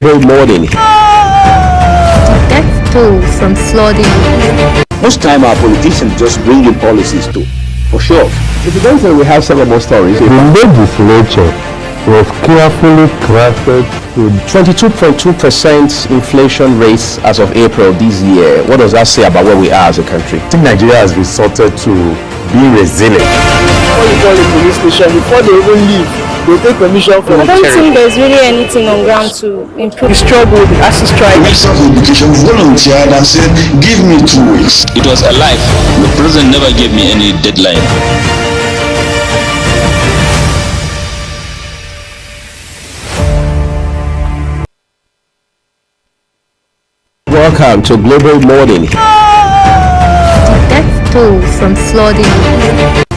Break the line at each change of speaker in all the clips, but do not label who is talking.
Good morning.
Death toll from flooding.
Most time our politicians just bring in policies too, for sure. Incidentally, we have several more stories.
The legislature was carefully crafted to
22.2% inflation rates as of April this year. What does that say about where we are as a country?
I think Nigeria has resorted to being resilient.
Before you call the police station, before they even leave, they take permission from
I don't think there's really anything on ground to improve.
the struggle, the ASU strike.
Minister of Education volunteered and said, give me 2 weeks.
It was a life. The president never gave me any deadline.
Welcome to Global Morning.
Death toll from flooding.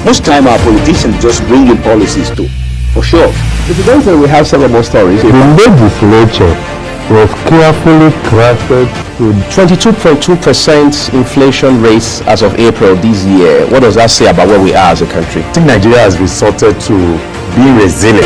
Most time our politicians just bring in policies too, for sure. Incidentally, we have several more stories.
The legislature was carefully crafted to
22.2% inflation rates as of April this year. What does that say about where we are as a country?
I think Nigeria has resorted to being resilient.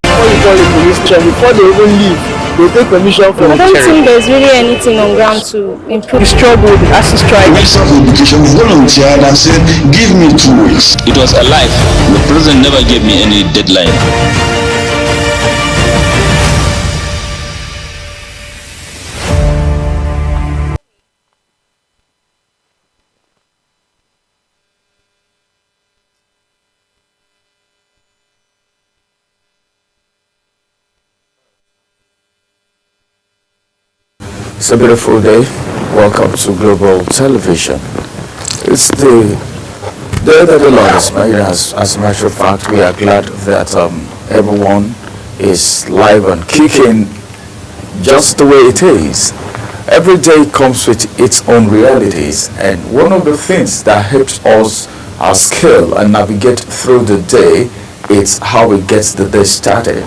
Before you call the police station, before they even leave, they take permission from
I don't think there's really anything on ground to improve.
the struggle, the ASU strike.
Minister of Education volunteered and said, give me 2 weeks.
It was a life. The president never gave me any deadline.
It's a beautiful day. Welcome to Global Television. It's the day that the Lord has made. As a matter of fact, we are glad that everyone is live and kicking just the way it is. Every day comes with its own realities, and one of the things that helps us scale and navigate through the day is how we get the day started.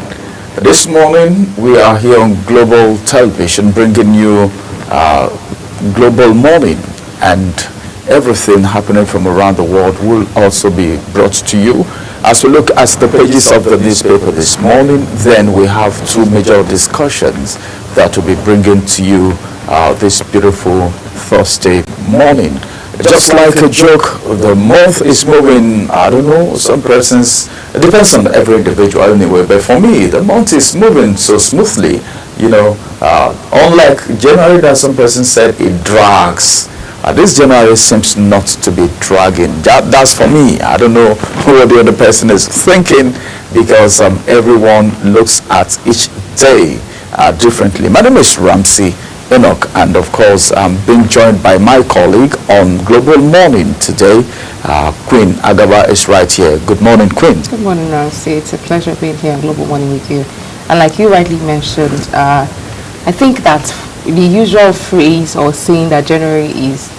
This morning we are here on Global Television bringing you Global Morning, and everything happening from around the world will also be brought to you. As we look at the pages of the newspaper this morning, then we have two major discussions that will be bringing to you this beautiful Thursday morning. Just like a joke, the month is moving, I don't know, some persons, it depends on every individual anyway, but for me, the month is moving so smoothly, you know, unlike January that some persons said it drags. This January seems not to be dragging. That's for me. I don't know what the other person is thinking, because everyone looks at each day differently. My name is Ramsey Enoch, and of course I'm being joined by my colleague on Global Morning today. Queen Agaba is right here. Good morning, Queen.
Good morning, Ramsey. It's a pleasure being here on Global Morning with you. And like you rightly mentioned, I think that the usual phrase or saying that January is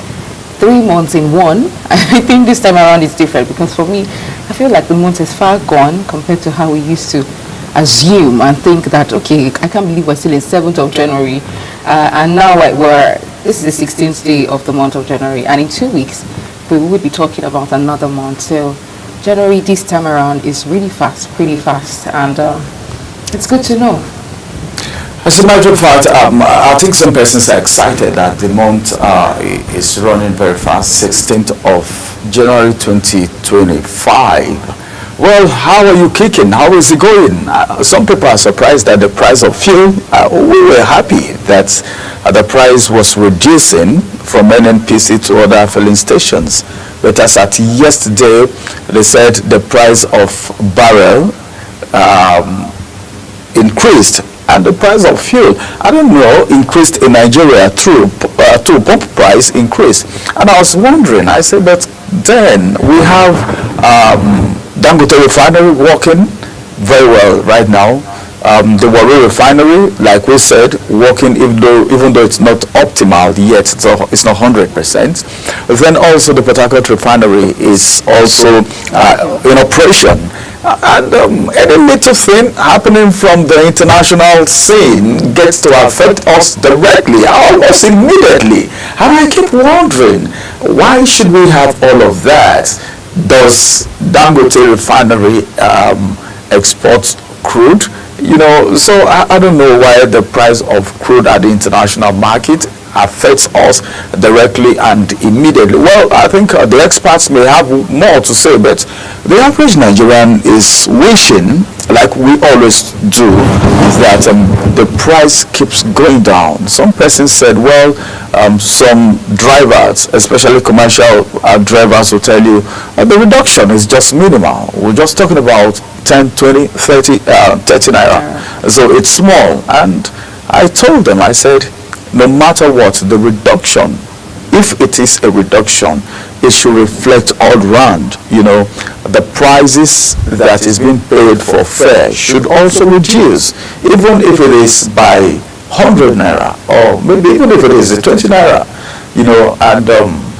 3 months in one, I think this time around it's different, because for me, I feel like the month is far gone compared to how we used to assume and think that, okay, I can't believe we're still in 7th of January, and now this is the 16th day of the month of January, and in 2 weeks we will be talking about another month. So January this time around is really fast, pretty fast, and it's good to know.
As a matter of fact, I think some persons are excited that the month is running very fast, 16th of January 2025. Well, how are you kicking? How is it going? Some people are surprised that the price of fuel, we were happy that the price was reducing from NNPC to other filling stations. But as at yesterday, they said the price of barrel increased, and the price of fuel, I don't know, increased in Nigeria too. Pump price increased. And I was wondering, I said, but then we have Dangote Refinery working very well right now. The Warri Refinery, like we said, working even though it's not optimal yet, so it's not 100%. Then also the Port Harcourt Refinery is also in operation. And any little thing happening from the international scene gets to affect us directly, almost immediately. And I keep wondering, why should we have all of that? Does Dangote Refinery export crude? So I don't know why the price of crude at the international market affects us directly and immediately. Well, I think the experts may have more to say, but the average Nigerian is wishing, like we always do, that the price keeps going down. Some person said, well, some drivers, especially commercial drivers, will tell you the reduction is just minimal. We're just talking about 10, 20, 30, 30 naira. So it's small. And I told them, I said, no matter what, the reduction, if it is a reduction, it should reflect all round. The prices that is being paid for fare should also reduce, even if it is by 100 naira, or maybe even if it is 20 naira, and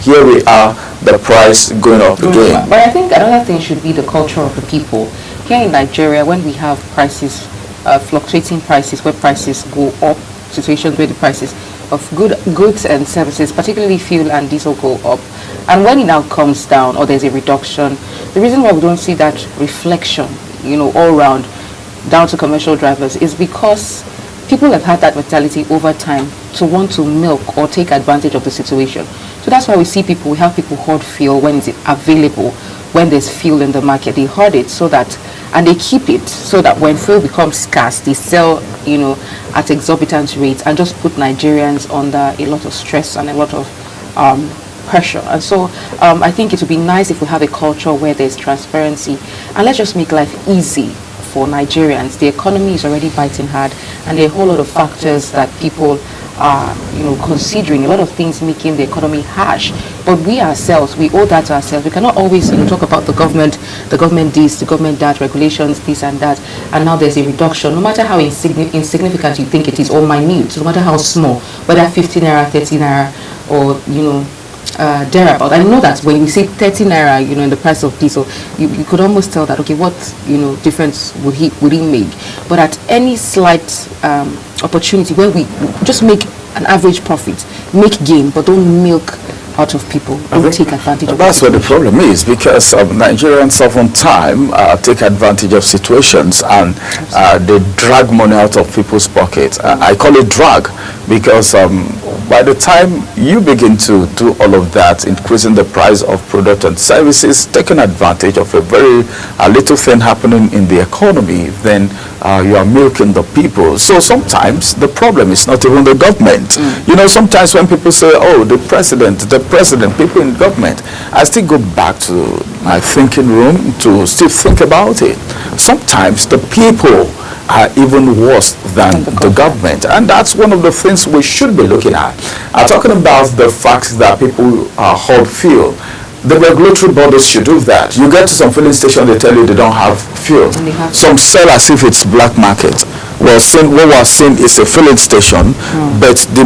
here we are, the price going up again.
But I think another thing should be the culture of the people. Here in Nigeria, when we have prices, fluctuating prices, where prices go up, situations where the prices of goods and services, particularly fuel and diesel, go up, and when it now comes down or there's a reduction, the reason why we don't see that reflection, all round down to commercial drivers, is because people have had that mentality over time to want to milk or take advantage of the situation. So that's why we have people hoard fuel when it's available. When there's fuel in the market, they hoard it and they keep it so that when fuel becomes scarce, they sell, at exorbitant rates, and just put Nigerians under a lot of stress and a lot of pressure. And so I think it would be nice if we have a culture where there's transparency, and let's just make life easy for Nigerians. The economy is already biting hard, and there are a whole lot of factors that people are, considering, a lot of things making the economy harsh. But we ourselves, we owe that to ourselves. We cannot always, talk about the government this, the government that, regulations this and that, and now there's a reduction. No matter how insignificant you think it is, or minute, no matter how small, whether 15 naira, 30 naira, or, thereabout. I know that when we say 30 naira, in the price of diesel, you could almost tell that, okay, what, difference would he make? But at any slight opportunity where we just make an average profit, make gain, but don't milk out of people, don't take advantage of
that's where the problem is, because Nigerians oftentimes take advantage of situations, and they drag money out of people's pockets. I call it drag because by the time you begin to do all of that, increasing the price of products and services, taking advantage of a very little thing happening in the economy, then you are milking the people. So sometimes the problem is not even the government. Sometimes when people say, oh, the president, people in government, I still go back to my thinking room to still think about it. Sometimes the people are even worse than the government, and that's one of the things we should be looking at. I'm talking about the fact that people hoard fuel. The regulatory bodies should do that. You get to some filling station, they tell you they don't have fuel. Some sell as if it's black market. What we're seeing is a filling station, but the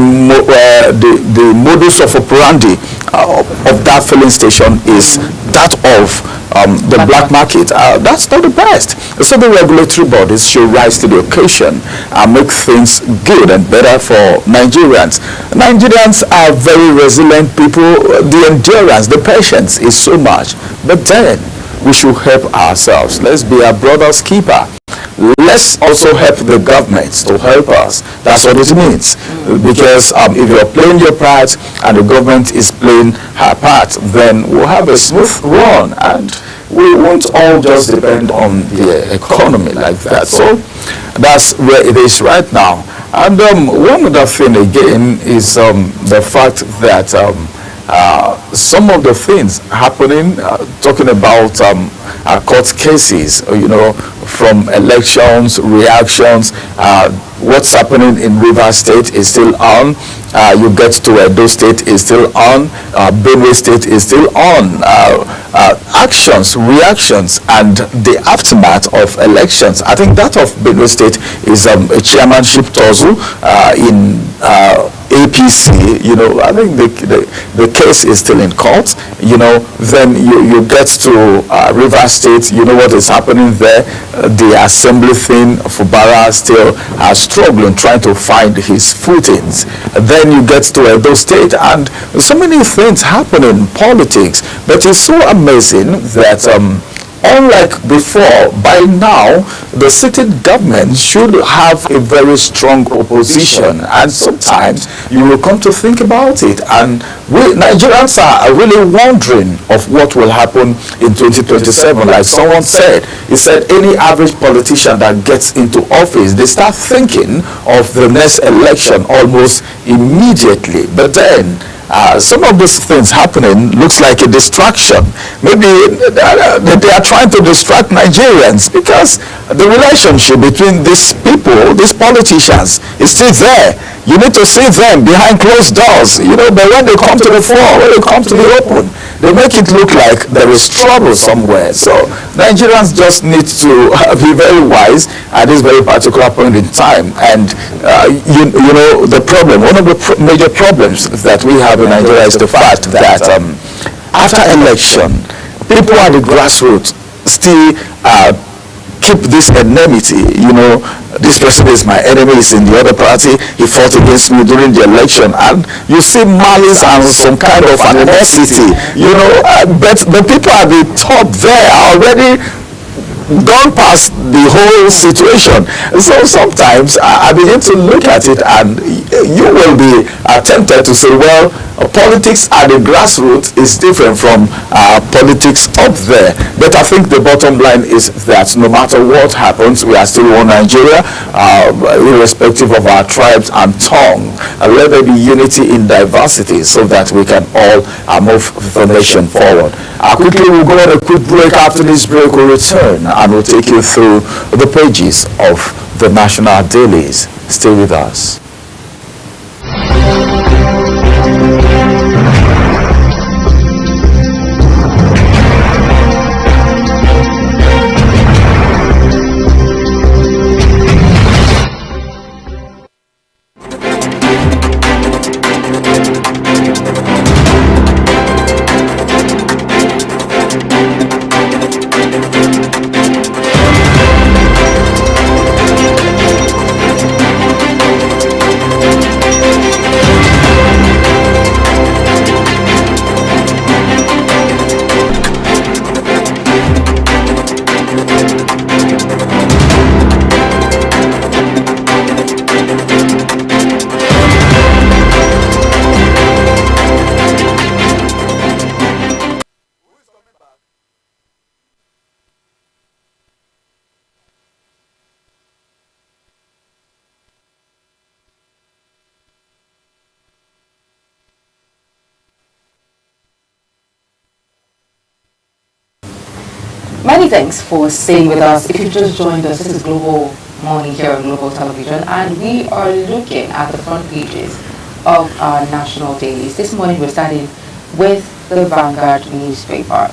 modus of operandi of that filling station is that of the black market. That's not the best. So the regulatory bodies should rise to the occasion and make things good and better for Nigerians. Nigerians are very resilient people. The endurance, the patience is so much. But then we should help ourselves. Let's be our brother's keeper. Let's also help the government to help us. That's what it means. Because if you're playing your part and the government is playing her part, then we'll have a smooth run, and we won't all just depend on the economy like that. So that's where it is right now. And one other thing again is the fact that some of the things happening, talking about court cases, from elections, reactions, what's happening in Rivers State is still on. You get to Edo State is still on. Benue State is still on. Actions, reactions, and the aftermath of elections. I think that of Benue State is a chairmanship tussle in APC. I think the case is still in court. Then you get to Rivers State. You know what is happening there. The assembly thing, Fubara still struggling, trying to find his footings. Then you get to Edo State, and so many things happen in politics. But it's so amazing that unlike before, by now, the sitting government should have a very strong opposition, and sometimes you will come to think about it, and we Nigerians are really wondering of what will happen in 2027. Like someone said, he said any average politician that gets into office, they start thinking of the next election almost immediately. But then some of these things happening looks like a distraction. Maybe they are trying to distract Nigerians, because the relationship between these people, these politicians, is still there. You need to see them behind closed doors, but when they come to the fore, when they come to the open, they make it look like there is trouble somewhere. So Nigerians just need to be very wise at this very particular point in time. And the problem, one of the major problems that we have in Nigeria is the fact that after election, people at the grassroots still keep this enmity. This person is my enemy, is in the other party, he fought against me during the election, and you see malice and some kind of animosity, but the people at the top there are already gone past the whole situation. So sometimes I begin to look at it, and you will be tempted to say, well, politics at the grassroots is different from politics up there. But I think the bottom line is that no matter what happens, we are still one Nigeria, irrespective of our tribes and tongue. Let there be unity in diversity, so that we can all move the nation forward. Quickly, we'll go on a quick break. After this break, we'll return and we'll take you through the pages of the national dailies. Stay with us.
Many thanks for staying with us. If you just joined us, this is Global Morning here on Global Television, and we are looking at the front pages of our national dailies. This morning we're starting with the Vanguard newspaper.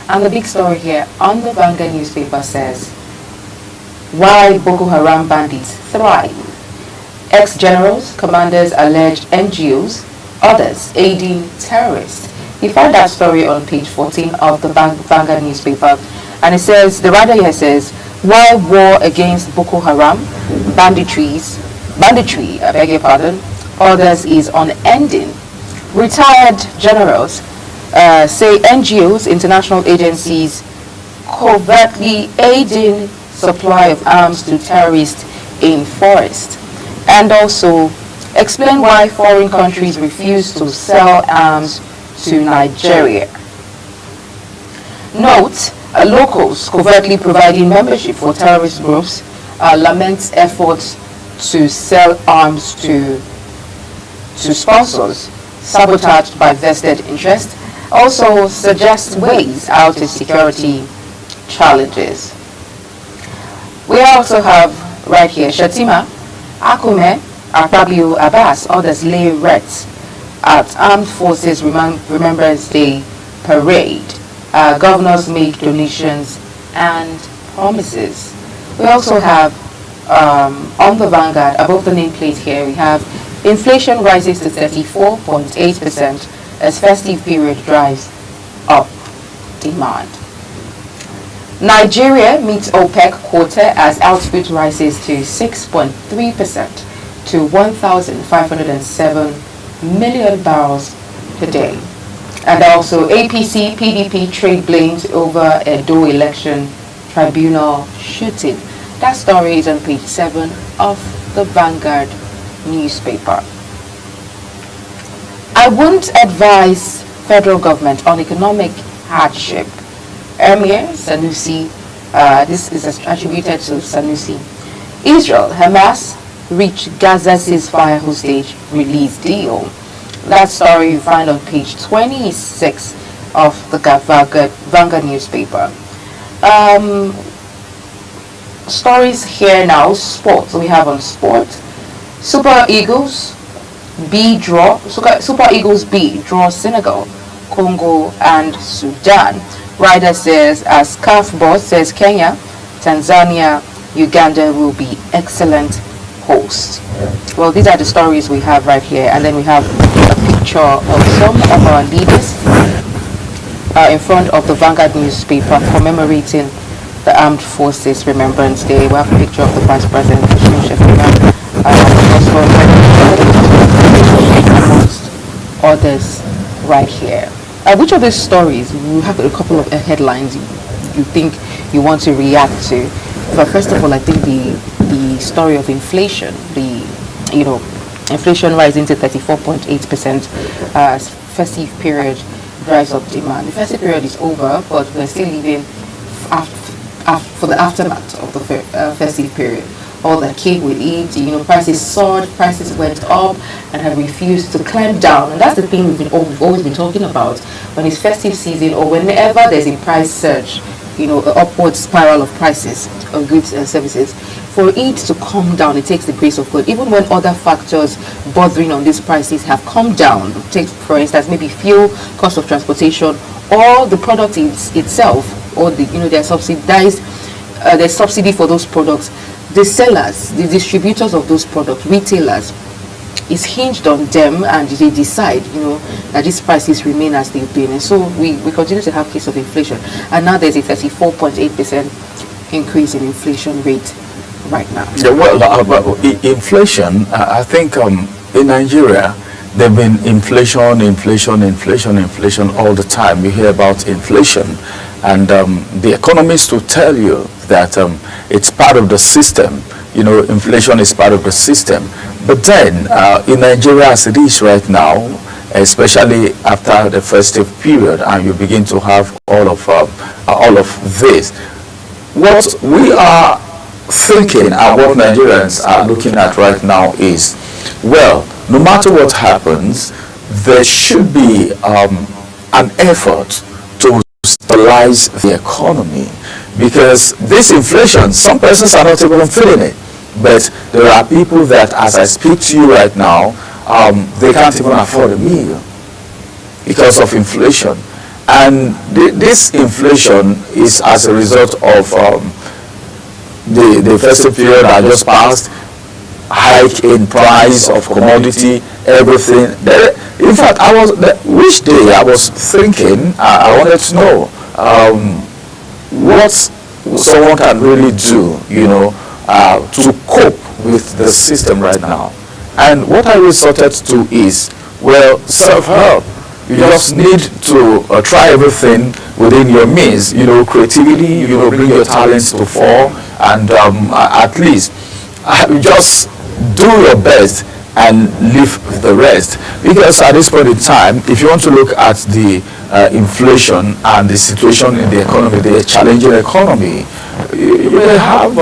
And the big story here on the Vanguard newspaper says, why Boko Haram bandits thrive. Ex-generals, commanders allege NGOs, others aiding terrorists. You find that story on page 14 of the Vanguard newspaper. And it says, the writer here says, why war against Boko Haram, banditry, I beg your pardon, others is unending. Retired generals say NGOs, international agencies, covertly aiding supply of arms to terrorists in forest. And also explain why foreign countries refuse to sell arms to Nigeria. Note, locals covertly providing membership for terrorist groups laments efforts to sell arms to sponsors sabotaged by vested interest. Also suggests ways out of security challenges. We also have right here Shatima, Akume, Akpabio, Abbas, others lay wreaths at Armed Forces Remembrance Day parade. Governors make donations and promises. We also have on the Vanguard, above the nameplate here, we have inflation rises to 34.8% as festive period drives up demand. Nigeria meets OPEC quota as output rises to 6.3% to 1,507 million barrels per day. And also APC, PDP trade blames over Edo election tribunal shooting. That story is on page 7 of the Vanguard newspaper. I won't advise federal government on economic hardship. Emir Sanusi, this is attributed to Sanusi. Israel, Hamas reach Gaza ceasefire hostage release deal. That story you find on page 26 of the Vanguard newspaper. Stories here now. Sports. We have on sport. Super Eagles B draw. Super Eagles B draw Senegal, Congo, and Sudan. Ryder says, as CAF boss says, Kenya, Tanzania, Uganda will be excellent hosts. Well, these are the stories we have right here, and then we have a picture of some of our leaders in front of the Vanguard newspaper commemorating the Armed Forces Remembrance Day. We have a picture of the Vice President, amongst others right here. Which of these stories, we have a couple of headlines you think you want to react to? But first of all, I think the story of inflation, inflation rising to 34.8% as festive period drives up demand. The festive period is over, but we're still living for the aftermath of the festive period. All that came with it, prices soared, prices went up and have refused to climb down. And that's the thing we've always been talking about. When it's festive season or whenever there's a price surge, an upward spiral of prices of goods and services, for it to come down, it takes the grace of God. Even when other factors bothering on these prices have come down, take for instance maybe fuel, cost of transportation, or the product itself, or they're subsidized, there's subsidy for those products. The sellers, the distributors of those products, retailers, is hinged on them, and they decide, that these prices remain as they've been. And so we continue to have case of inflation, and now there's a 34.8% increase in inflation rate right now.
Yeah, well, inflation, I think in Nigeria, there've been inflation all the time. You hear about inflation, and the economists will tell you that it's part of the system. Inflation is part of the system. But then, in Nigeria as it is right now, especially after the festive period, and you begin to have all of this, what we are thinking and what Nigerians are looking at right now is, well, no matter what happens, there should be an effort to stabilize the economy, because this inflation, some persons are not even feeling it, but there are people that, as I speak to you right now, they can't even afford a meal because of inflation. And this inflation is as a result of the festive period that just passed, hike in price of commodity, everything. In fact, which day I was thinking, I wanted to know what someone can really do, to cope with the system right now. And what I resorted to is, well, self-help. You just need to try everything within your means, creativity, bring your talents to fore, and at least just do your best and leave the rest. Because at this point in time, if you want to look at the inflation and the situation in the economy, the challenging economy, you may have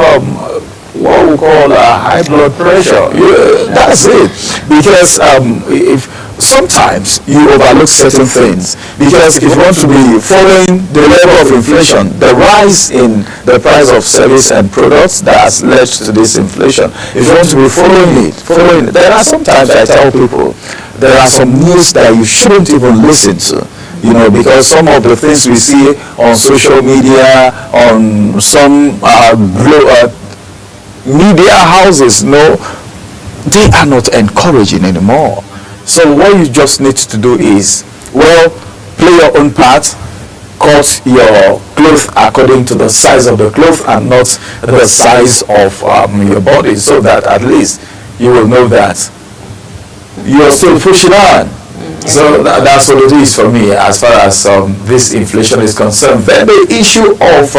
what we call high blood pressure. That's it. Because if sometimes you overlook certain things, because if you want to be following the level of inflation, the rise in the price of service and products that has led to this inflation, if you want to be following it, there are sometimes I tell people there are some news that you shouldn't even listen to, because some of the things we see on social media, on some media houses, they are not encouraging anymore. So what you just need to do is, well, play your own part, cut your clothes according to the size of the cloth and not the size of your body, so that at least you will know that you are still pushing on. So that's what it is for me as far as this inflation is concerned. Then the issue of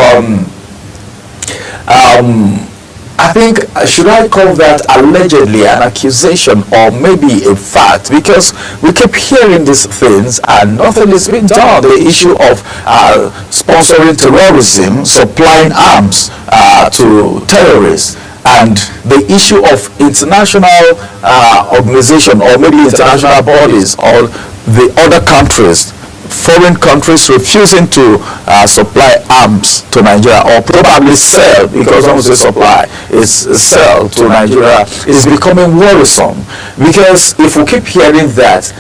I think, should I call that allegedly an accusation or maybe a fact? Because we keep hearing these things and nothing is being done. The issue of sponsoring terrorism, supplying arms to terrorists, and the issue of international organization or maybe international bodies or the other countries, foreign countries refusing to supply arms to Nigeria or probably sell, because when we say supply, it's sell to Nigeria, is becoming worrisome. Because if we keep hearing that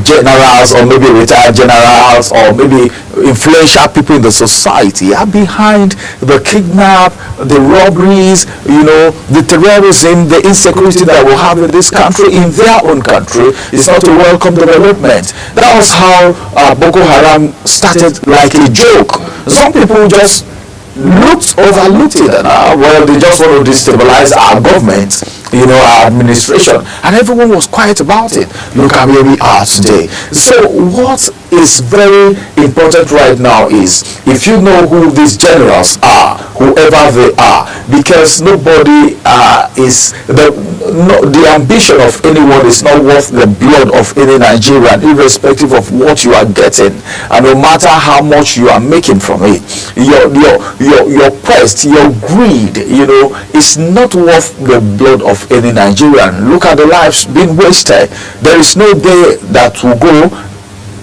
generals or maybe retired generals or maybe influential people in the society are behind the kidnap, the robberies, the terrorism, the insecurity that we have in this country, in their own country, is not a welcome development. That was how Boko Haram started like a joke. Some people just overlooked it, and well, they just want to destabilize our government, our administration, and everyone was quiet about it. Look at where we are today. So what is very important right now is, if you know who these generals are, whoever they are, because nobody the ambition of anyone is not worth the blood of any Nigerian, irrespective of what you are getting, and no matter how much you are making from it. Your quest, your greed, is not worth the blood of any Nigerian. Look at the lives being wasted. There is no day that will go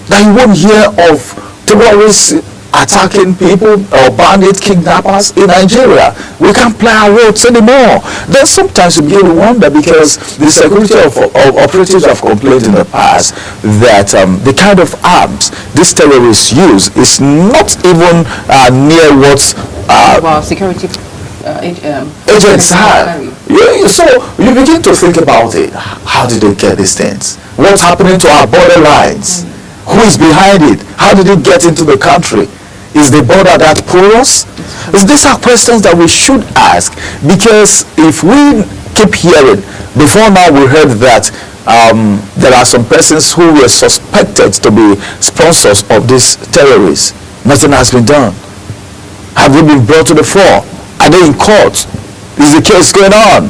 that you won't hear of terrorists attacking people or bandit kidnappers in Nigeria. We can't play our roads anymore. Then sometimes you begin to wonder, because the security of operatives have complained in the past that the kind of arms these terrorists use is not even near what
security
agents have. So you begin to think about it. How did they get these things? What's happening to our borderlines? Who is behind it? How did it get into the country? Is the border that porous? These are questions that we should ask, because if we keep hearing, before now we heard that there are some persons who were suspected to be sponsors of these terrorists. Nothing has been done. Have they been brought to the fore? Are they in court? Is the case going on?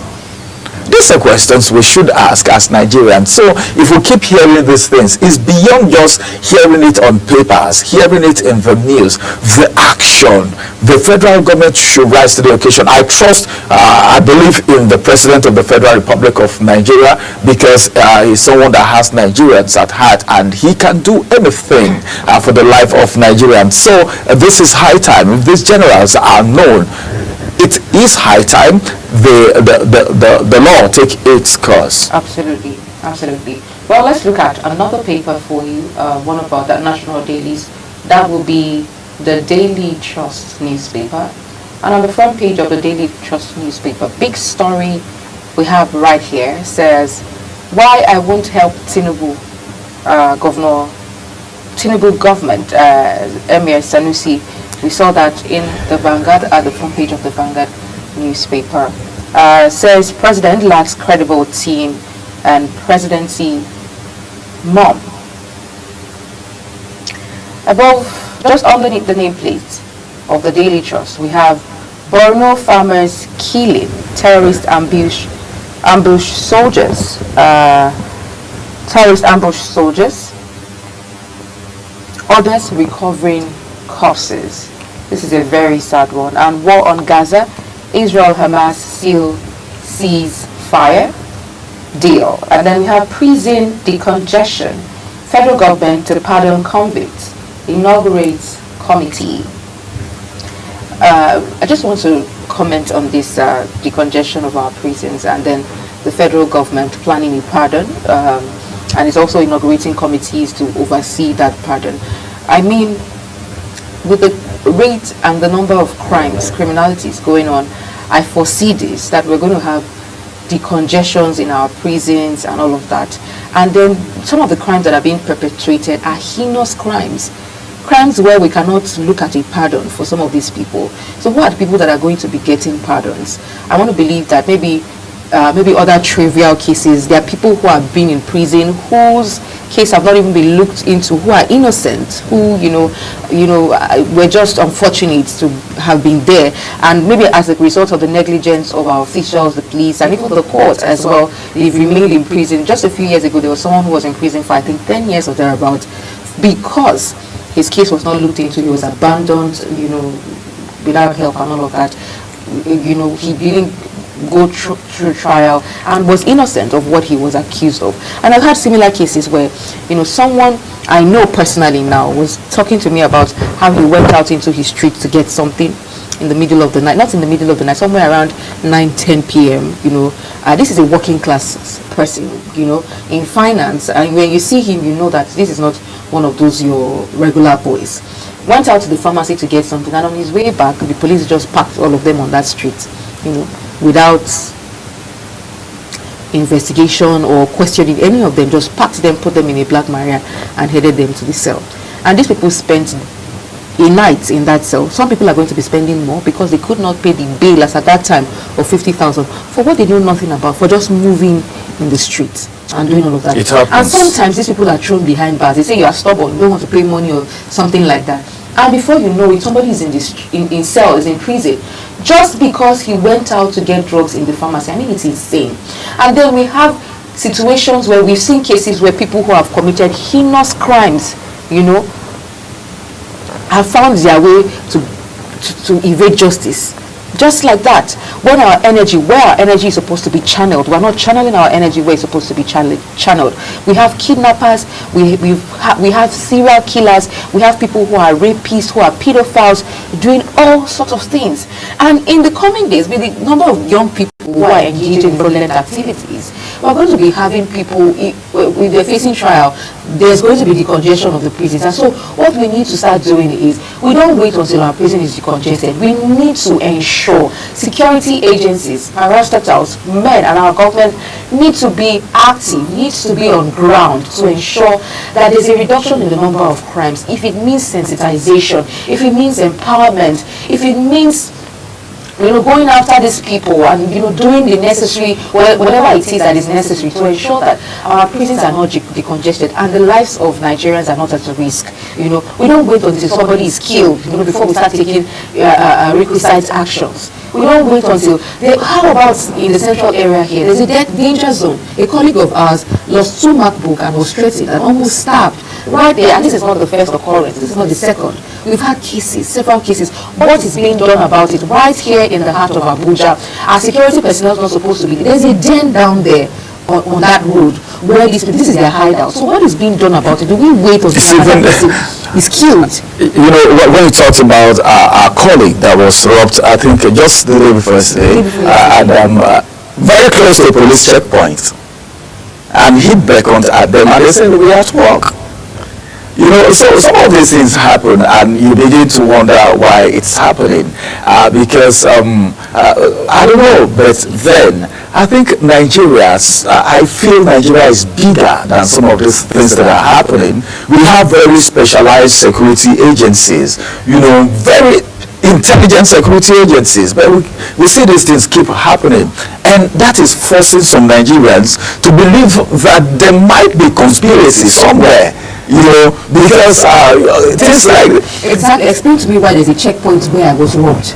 These are questions we should ask as Nigerians. So if we keep hearing these things, it's beyond just hearing it on papers, hearing it in the news. The action, the federal government should rise to the occasion. I believe in the President of the Federal Republic of Nigeria, because he's someone that has Nigerians at heart, and he can do anything for the life of Nigerians. So this is high time. If these generals are known, it is high time the law take its course.
Absolutely. Well, let's look at another paper for you, one of our national dailies. That will be the Daily Trust newspaper. And on the front page of the Daily Trust newspaper, big story we have right here says, why I won't help Tinubu, Tinubu government, Emir Sanusi. We saw that in the Vanguard, at the front page of the Vanguard newspaper. Says President lacks credible team and presidency mom. Above, just underneath the nameplate of the Daily Trust, we have Borno farmers killing terrorist ambush soldiers. Others recovering corpses. This is a very sad one. And war on Gaza, Israel-Hamas seal ceasefire deal. And then we have prison decongestion. Federal government to pardon convicts. Inaugurates committee. I just want to comment on this decongestion of our prisons, and then the federal government planning a pardon, and is also inaugurating committees to oversee that pardon. I mean, with the rate and the number of criminalities going on, I foresee this, that we're going to have decongestions in our prisons and all of that. And then some of the crimes that are being perpetrated are heinous crimes where we cannot look at a pardon for some of these people. So who are the people that are going to be getting pardons? I want to believe that maybe other trivial cases, there are people who have been in prison whose cases have not even been looked into, who are innocent, who were just unfortunate to have been there, and maybe as a result of the negligence of our officials, the police, and even the court as well, they've remained in prison. Just a few years ago, there was someone who was in prison for I think 10 years or thereabout, because his case was not looked into. He was abandoned, without help and all of that. He didn't go through trial and was innocent of what he was accused of. And I've had similar cases where, someone I know personally now was talking to me about how he went out into his street to get something in the middle of the night, not in the middle of the night, somewhere around 9-10 p.m. This is a working class person, in finance, and when you see him, you know that this is not one of those your regular boys. Went out to the pharmacy to get something, and on his way back, the police just packed all of them on that street, without investigation or questioning any of them. Just packed them, put them in a black Maria, and headed them to the cell. And these people spent a night in that cell. Some people are going to be spending more because they could not pay the bail as at that time of 50,000 for what they knew nothing about, for just moving in the street and doing all of that.
It happens.
And sometimes these people are thrown behind bars. They say you are stubborn, you don't want to pay money or something like that. And before you know it, somebody is in cell, is in prison, just because he went out to get drugs in the pharmacy. I mean, it's insane. And then we have situations where we've seen cases where people who have committed heinous crimes, have found their way to evade justice. Just like that. Where our energy is supposed to be channeled, we're not channeling our energy where it's supposed to be channeled. We have kidnappers, we have serial killers, we have people who are rapists, who are pedophiles, doing all sorts of things. And in the coming days, with the number of young people who are engaged in fraudulent activities, we're going to be having people, if they're facing trial, there's going to be decongestion of the prisons. And so what we need to start doing is, we don't wait until our prison is decongested. We need to ensure security agencies, parastatals, men, and our government need to be active, needs to be on ground to ensure that there's a reduction in the number of crimes. If it means sensitization, if it means empowerment, if it means going after these people and doing the necessary, whatever it is that is necessary to ensure that our prisons are not decongested and the lives of Nigerians are not at risk. We don't wait until somebody is killed, before we start taking requisite actions. We don't wait until. How about in the central area here? There's a danger zone. A colleague of ours lost 2 MacBook and was threatened and almost stabbed right there. And this is not the first occurrence. This is not the second. We've had cases, several cases. What is being done about it right here in the heart of Abuja? Our security personnel are not supposed to be. There's a den down there on that road where this is their hideout. So what is being done about it? Do we wait until another person is killed?
When you talked about our colleague that was robbed, I think just the day before yesterday, and very close to a police checkpoint, and he beckoned at them and they said, "We are at work." So some of these things happen and you begin to wonder why it's happening, because I don't know, but then I think I feel Nigeria is bigger than some of these things that are happening. We have very specialized security agencies, very intelligent security agencies, but we see these things keep happening, and that is forcing some Nigerians to believe that there might be conspiracy somewhere. Because things like...
Exactly. Explain to me why there's a checkpoint where I was robbed.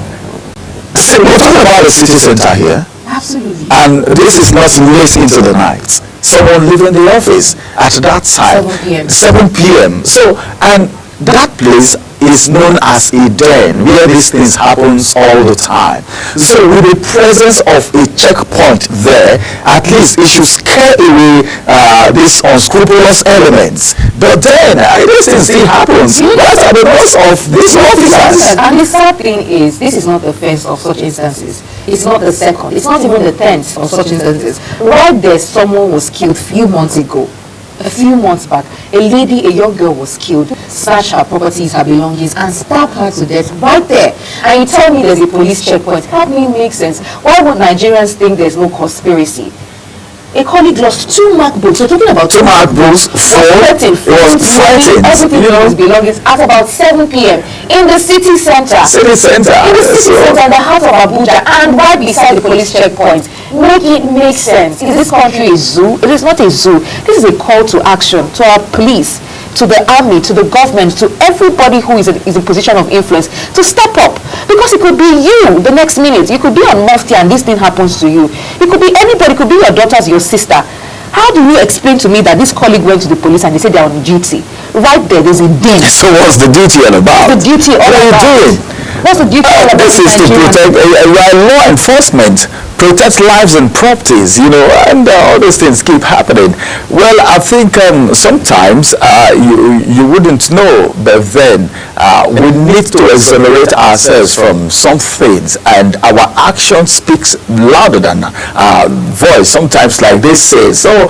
See, we're talking about the city center here.
Absolutely.
And this is not late into the night. Someone leaving the office at that time. 7 p.m. So, and that place is known as a den where these things happens all the time. So with the presence of a checkpoint there, at least it should scare away these unscrupulous elements. But then these things still happens. What are the most of these officers?
And the sad thing is, this is not the first of such instances. It's not the second. It's not even the 10th of such instances. Right there, someone was killed a few months back. A young girl was killed, snatched her properties, her belongings, and stabbed her to death right there. And you tell me there's a police checkpoint. Help me make sense. Why would Nigerians think there's no conspiracy? a colleague lost 2 MacBooks. We're talking about
2 MacBooks,
threatened, everything in his belongings at about 7 p.m. in the city center. In the city center, in the heart of Abuja, and right beside the police checkpoint. Make it make sense. Is this country a zoo? It is not a zoo. This is a call to action to our police, to the army, to the government, to everybody who is in position of influence to step up. Because it could be you the next minute. You could be on Mufti and this thing happens to you. It could be anybody. It could be your daughter's, your sister. How do you explain to me that this colleague went to the police and they said they're on duty? Right there's a deed.
So what's the duty all about?
What's the duty all about?
What are you doing?
What's the duty all about?
This is to protect law enforcement. Protect lives and properties, and all those things keep happening. Well, I think sometimes you wouldn't know, but then we need to exonerate ourselves from some things, and our action speaks louder than voice. Sometimes, like they say, so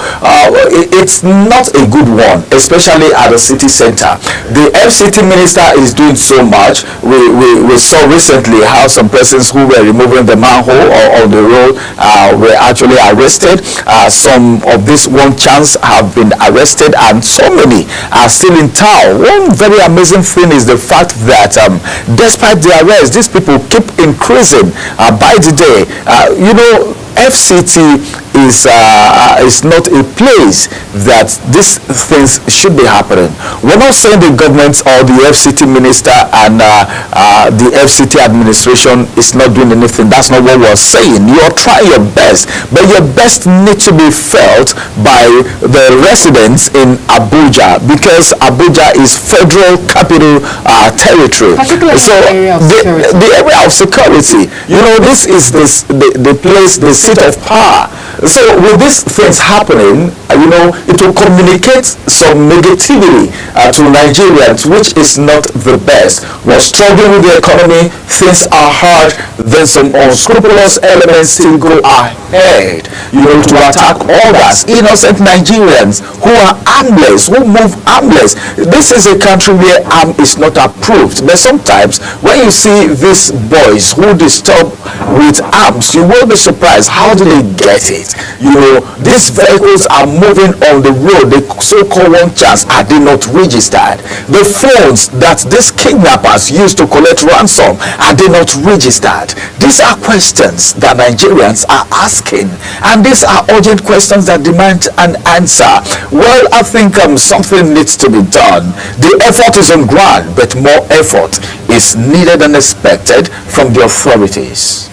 it's not a good one, especially at the city center. The FCT minister is doing so much. We saw recently how some persons who were removing the manhole or on the road were actually arrested. Some of these one chance have been arrested, and so many are still in town. One very amazing thing is the fact that despite the arrest, these people keep increasing by the day. FCT is not a place that these things should be happening. We're not saying the government or the FCT minister and the FCT administration is not doing anything. That's not what we're saying. You're trying your best, but your best needs to be felt by the residents in Abuja, because Abuja is federal capital territory. So the area of security, this is the place, the seat of power. So with these things happening, it will communicate some negativity to Nigerians, which is not the best. We're struggling with the economy, things are hard, then some unscrupulous elements still go ahead, to attack others, innocent Nigerians who are armless, who move armless. This is a country where arm is not approved, but sometimes when you see these boys who disturb with arms, you will be surprised. How do they get it? These vehicles are moving on the road, the so-called one chance, are they not registered? The phones that these kidnappers use to collect ransom, are they not registered? These are questions that Nigerians are asking, and these are urgent questions that demand an answer. Well, I think something needs to be done. The effort is on ground, but more effort is needed and expected from the authorities.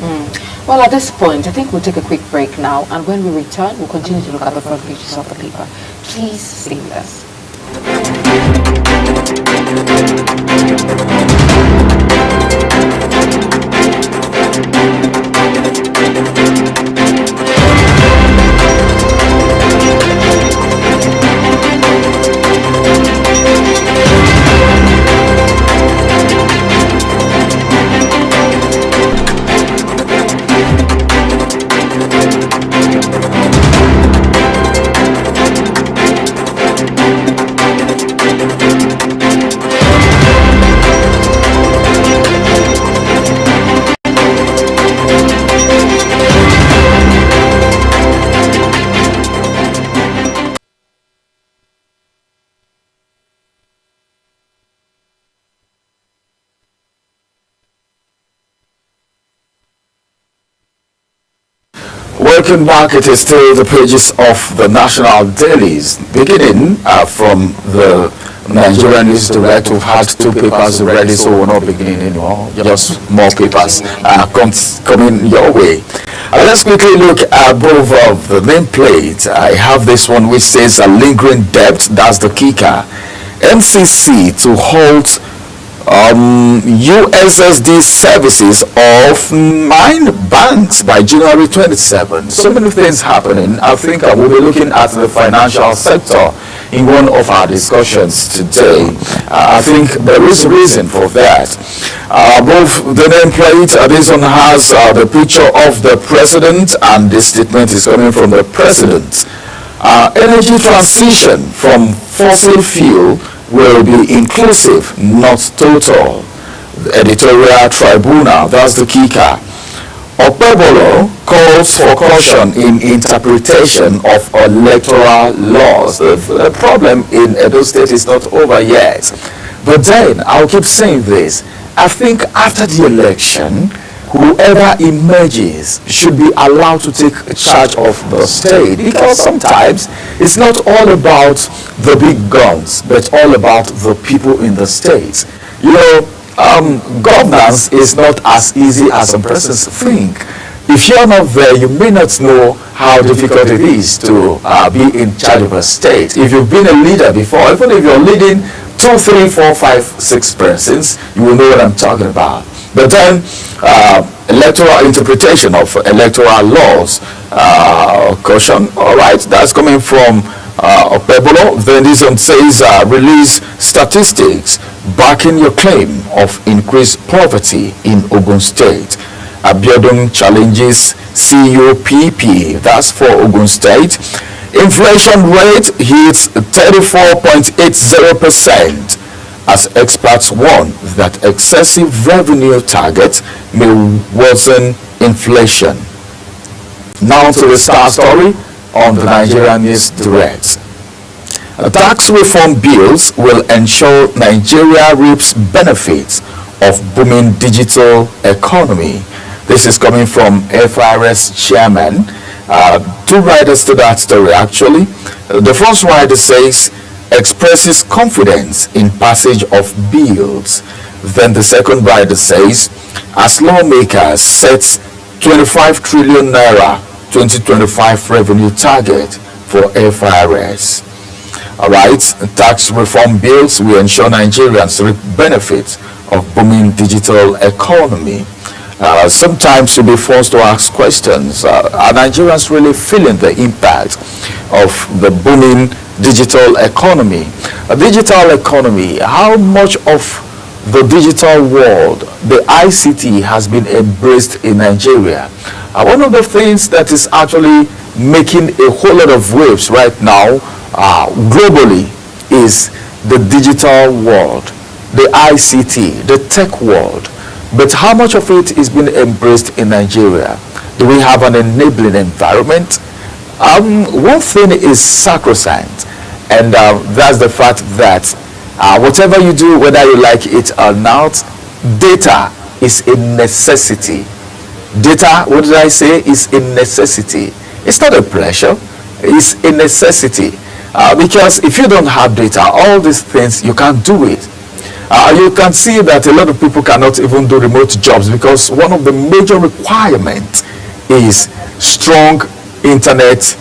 Well, at this point, I think we'll take a quick break now, and when we return, we'll continue to look at the front pages of the paper. Please stay with us.
Welcome back. It is still the pages of the national dailies, beginning from the Nigerian News Direct. We've had 2 papers already, so we're not beginning anymore. Just more papers coming your way. Let's quickly look at both of the nameplate. I have this one which says a lingering debt. That's the kicker. MCC to halt USSD services of 9 banks by January 27. So many things happening. I think I will be looking at the financial sector in one of our discussions today. I think there is a reason for that. Both the nameplate, this one has the picture of the president, and this statement is coming from the president. Energy transition from fossil fuel will be inclusive, not total. The editorial tribunal, that's the kicker. Okpebolo calls for caution in interpretation of electoral laws. The problem in Edo State is not over yet. But then, I'll keep saying this. I think after the election, whoever emerges should be allowed to take charge of the state, because sometimes it's not all about the big guns, but all about the people in the state. You know, governance is not as easy as some persons think. If you're not there, you may not know how difficult it is to be in charge of a state. If you've been a leader before, even if you're leading 2, 3, 4, 5, 6 persons, you will know what I'm talking about. But then, electoral interpretation of electoral laws, caution, all right, that's coming from Okpebolo. Then this one says, release statistics backing your claim of increased poverty in Ogun State. Abiodun challenges CUPP, that's for Ogun State. Inflation rate hits 34.80%. as experts warn that excessive revenue targets may worsen inflation. Now to the star story on the Nigerian News Direct. Tax reform bills will ensure Nigeria reaps benefits of booming digital economy. This is coming from FRS chairman. Two writers to that story actually. The first writer says, expresses confidence in passage of bills. Then the second writer says, as lawmakers set 25 trillion naira 2025 revenue target for FRS. Alright, tax reform bills will ensure Nigerians reap benefits of booming digital economy. Sometimes you'll be forced to ask questions. Are Nigerians really feeling the impact of the booming digital economy? A digital economy, how much of the digital world, the ICT, has been embraced in Nigeria? One of the things that is actually making a whole lot of waves right now globally is the digital world, the ICT, the tech world. But how much of it is being embraced in Nigeria? Do we have an enabling environment? One thing is sacrosanct, and that's the fact that whatever you do, whether you like it or not, data is a necessity. Data, what did I say, is a necessity. It's not a pleasure, it's a necessity. Because if you don't have data, all these things, you can't do it. You can see that a lot of people cannot even do remote jobs because one of the major requirements is strong internet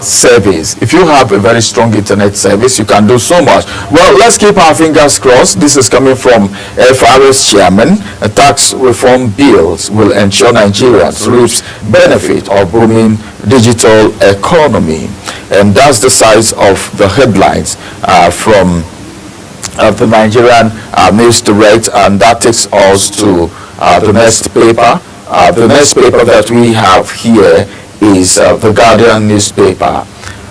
service. If you have a very strong internet service, you can do so much. Well, let's keep our fingers crossed. This is coming from FRS chairman. Tax reform bills will ensure Nigerians reap benefit of booming digital economy. And that's the size of the headlines from the Nigerian News Direct, and that takes us to the next paper. The next paper that we have here is the Guardian newspaper.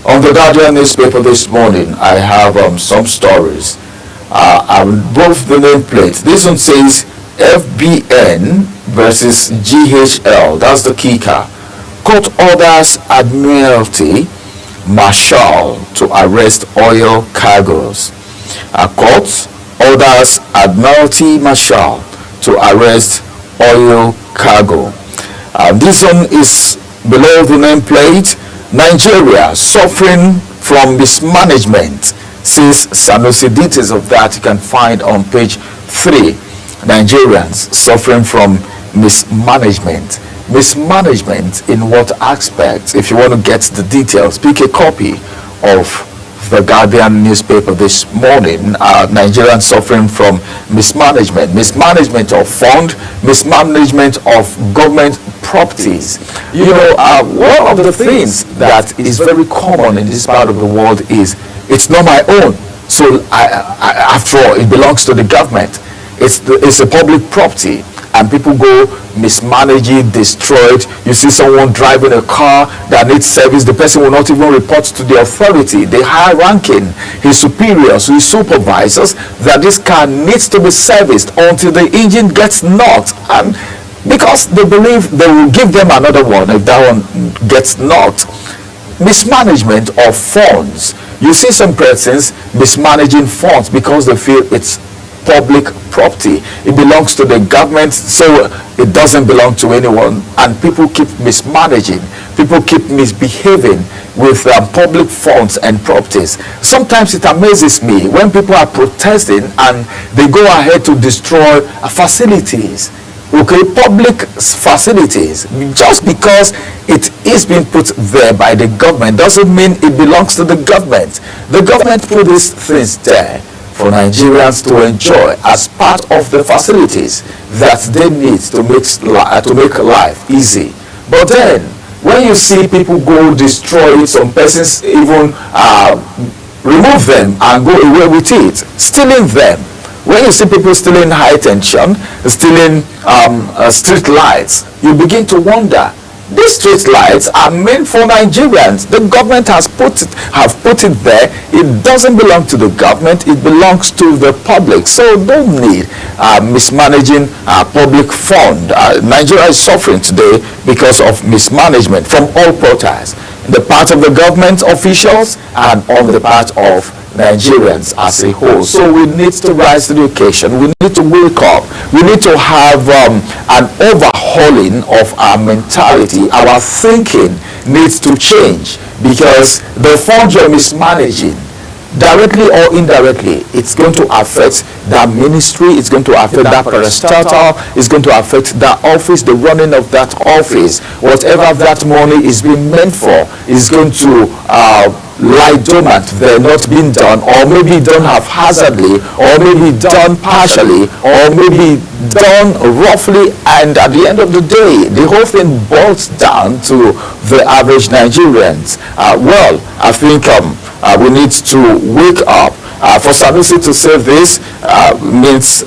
On the Guardian newspaper this morning, I have some stories. Both the nameplate. This one says FBN versus GHL. That's the kicker. Court orders Admiralty Marshal to arrest oil cargoes. Court orders Admiralty Marshal to arrest oil cargo. This one is below the nameplate. Nigeria suffering from mismanagement, says Sanusi. Details of that you can find on page 3. Nigerians suffering from mismanagement. Mismanagement in what aspect? If you want to get the details, pick a copy of the Guardian newspaper this morning. Nigerians suffering from mismanagement of fund, mismanagement of government properties. You know, one of the things that is very common in this part of the world is it's not my own, so after all it belongs to the government. It's a public property, and people go mismanage it, destroy it. You see someone driving a car that needs service, the person will not even report to the authority, the higher ranking, his superiors, his supervisors, that this car needs to be serviced until the engine gets knocked. And because they believe they will give them another one if that one gets knocked. Mismanagement of funds. You see some persons mismanaging funds because they feel it's public property. It belongs to the government, so it doesn't belong to anyone, and people keep mismanaging. People keep misbehaving with public funds and properties. Sometimes it amazes me when people are protesting and they go ahead to destroy facilities. Okay, public facilities, just because it is being put there by the government doesn't mean it belongs to the government. The government put these things there for Nigerians to enjoy as part of the facilities that they need to make life easy. But then, when you see people go destroy it, some persons even remove them and go away with it, stealing them. When you see people stealing high tension, stealing street lights, you begin to wonder. These street lights are meant for Nigerians. The government have put it there. It doesn't belong to the government. It belongs to the public. So don't need mismanaging public fund. Nigeria is suffering today because of mismanagement from all parties, the part of the government officials and on the part of Nigerians as a whole. So we need to rise to the occasion. We need to wake up. We need to have an overhauling of our mentality. Our thinking needs to change, because the funds you're mismanaging, directly or indirectly, it's going to affect that ministry, it's going to affect that parastatal, it's going to affect that office, the running of that office. Whatever that money is being meant for is going to lie dormant there, not being done, or maybe done haphazardly, or maybe done partially, or maybe done roughly, and at the end of the day, the whole thing boils down to the average Nigerians. Well, I think we need to wake up. For Sanusi to say this means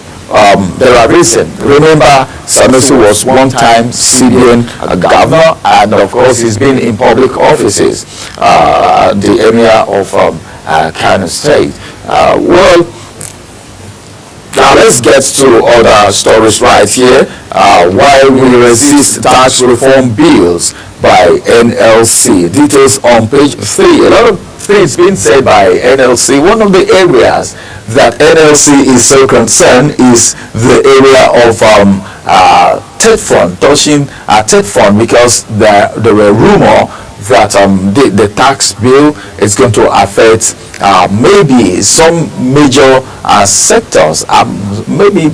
there are reasons. Remember, Sanusi was one time CBN governor, and of course he's been in public offices, the emir of Kano State. Well, now let's get to other stories right here. Why we resist tax reform bills by NLC. Details on page 3. A lot of things being said by NLC. One of the areas that NLC is so concerned is the area of TED fund, touching TED fund, because there were rumor that the tax bill is going to affect maybe some major sectors, maybe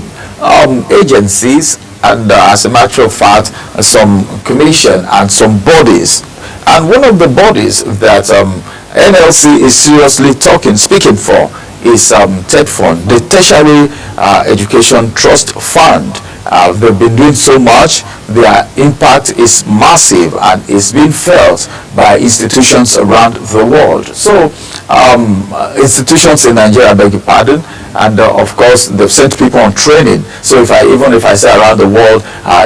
agencies, and as a matter of fact, some commission and some bodies. And one of the bodies that NLC is seriously speaking for is TED Fund, the Tertiary Education Trust Fund. They've been doing so much. Their impact is massive and is being felt by institutions around the world. So institutions in Nigeria, beg your pardon, and of course they've sent people on training. So even if I say around the world,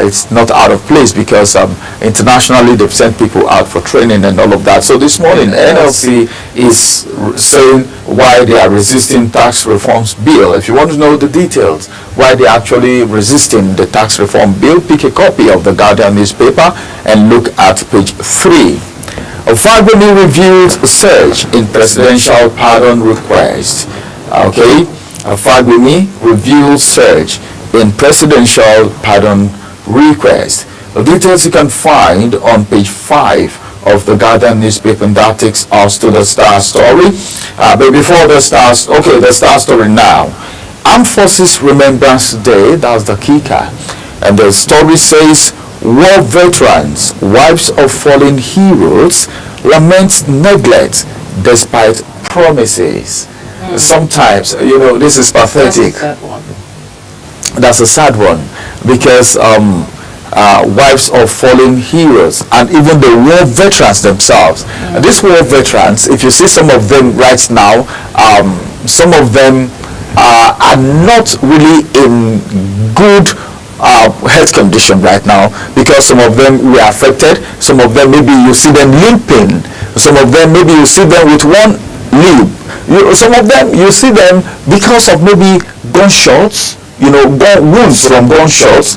it's not out of place, because internationally they've sent people out for training and all of that. So this morning NLC is saying why they are resisting tax reforms bill. If you want to know the details why they're actually resisting the tax reform bill, pick a copy of the Guardian newspaper and look at page 3. Fagbemi reviews surge in presidential pardon request. Okay, Fagbemi reviews surge in presidential pardon request. The details you can find on page 5 of the Guardian newspaper, and that takes us to the Star story. But before the Star story now, Armed Forces Remembrance Day, that's the kicker. And the story says, war veterans, wives of fallen heroes, lament neglect despite promises. Sometimes, this is pathetic. That's a sad one, because wives of fallen heroes, and even the war veterans themselves. And these war veterans, if you see some of them right now, some of them are not really in good health condition right now, because some of them were affected. Some of them, maybe you see them limping. Some of them, maybe you see them with one limb. Some of them, you see them because of maybe gunshots, wounds from gunshots,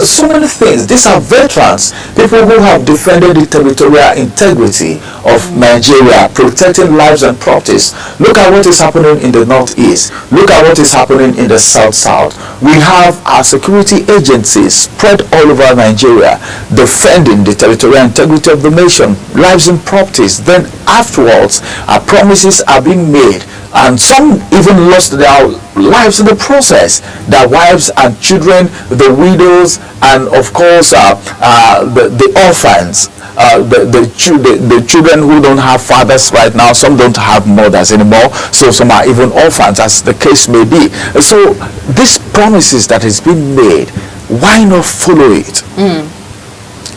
so many things. These are veterans, people who have defended the territorial integrity of Nigeria, protecting lives and properties. Look at what is happening in the northeast. Look at what is happening in the south. We have our security agencies spread all over Nigeria, defending the territorial integrity of the nation, lives and properties. Then afterwards, our promises are being made, and some even lost their lives in the process. Their wives and children, the widows, and of course the orphans, the children who don't have fathers right now. Some don't have mothers anymore, so some are even orphans, as the case may be. So these promises that has been made, why not follow it?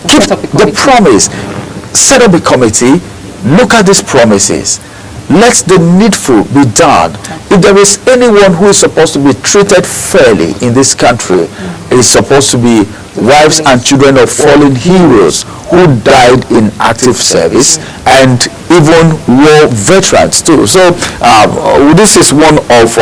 Keep the promise. Set up a committee, look at these promises, let the needful be done. If there is anyone who is supposed to be treated fairly in this country, it is supposed to be wives and children of fallen heroes who died in active service, and even war veterans too. So this is one of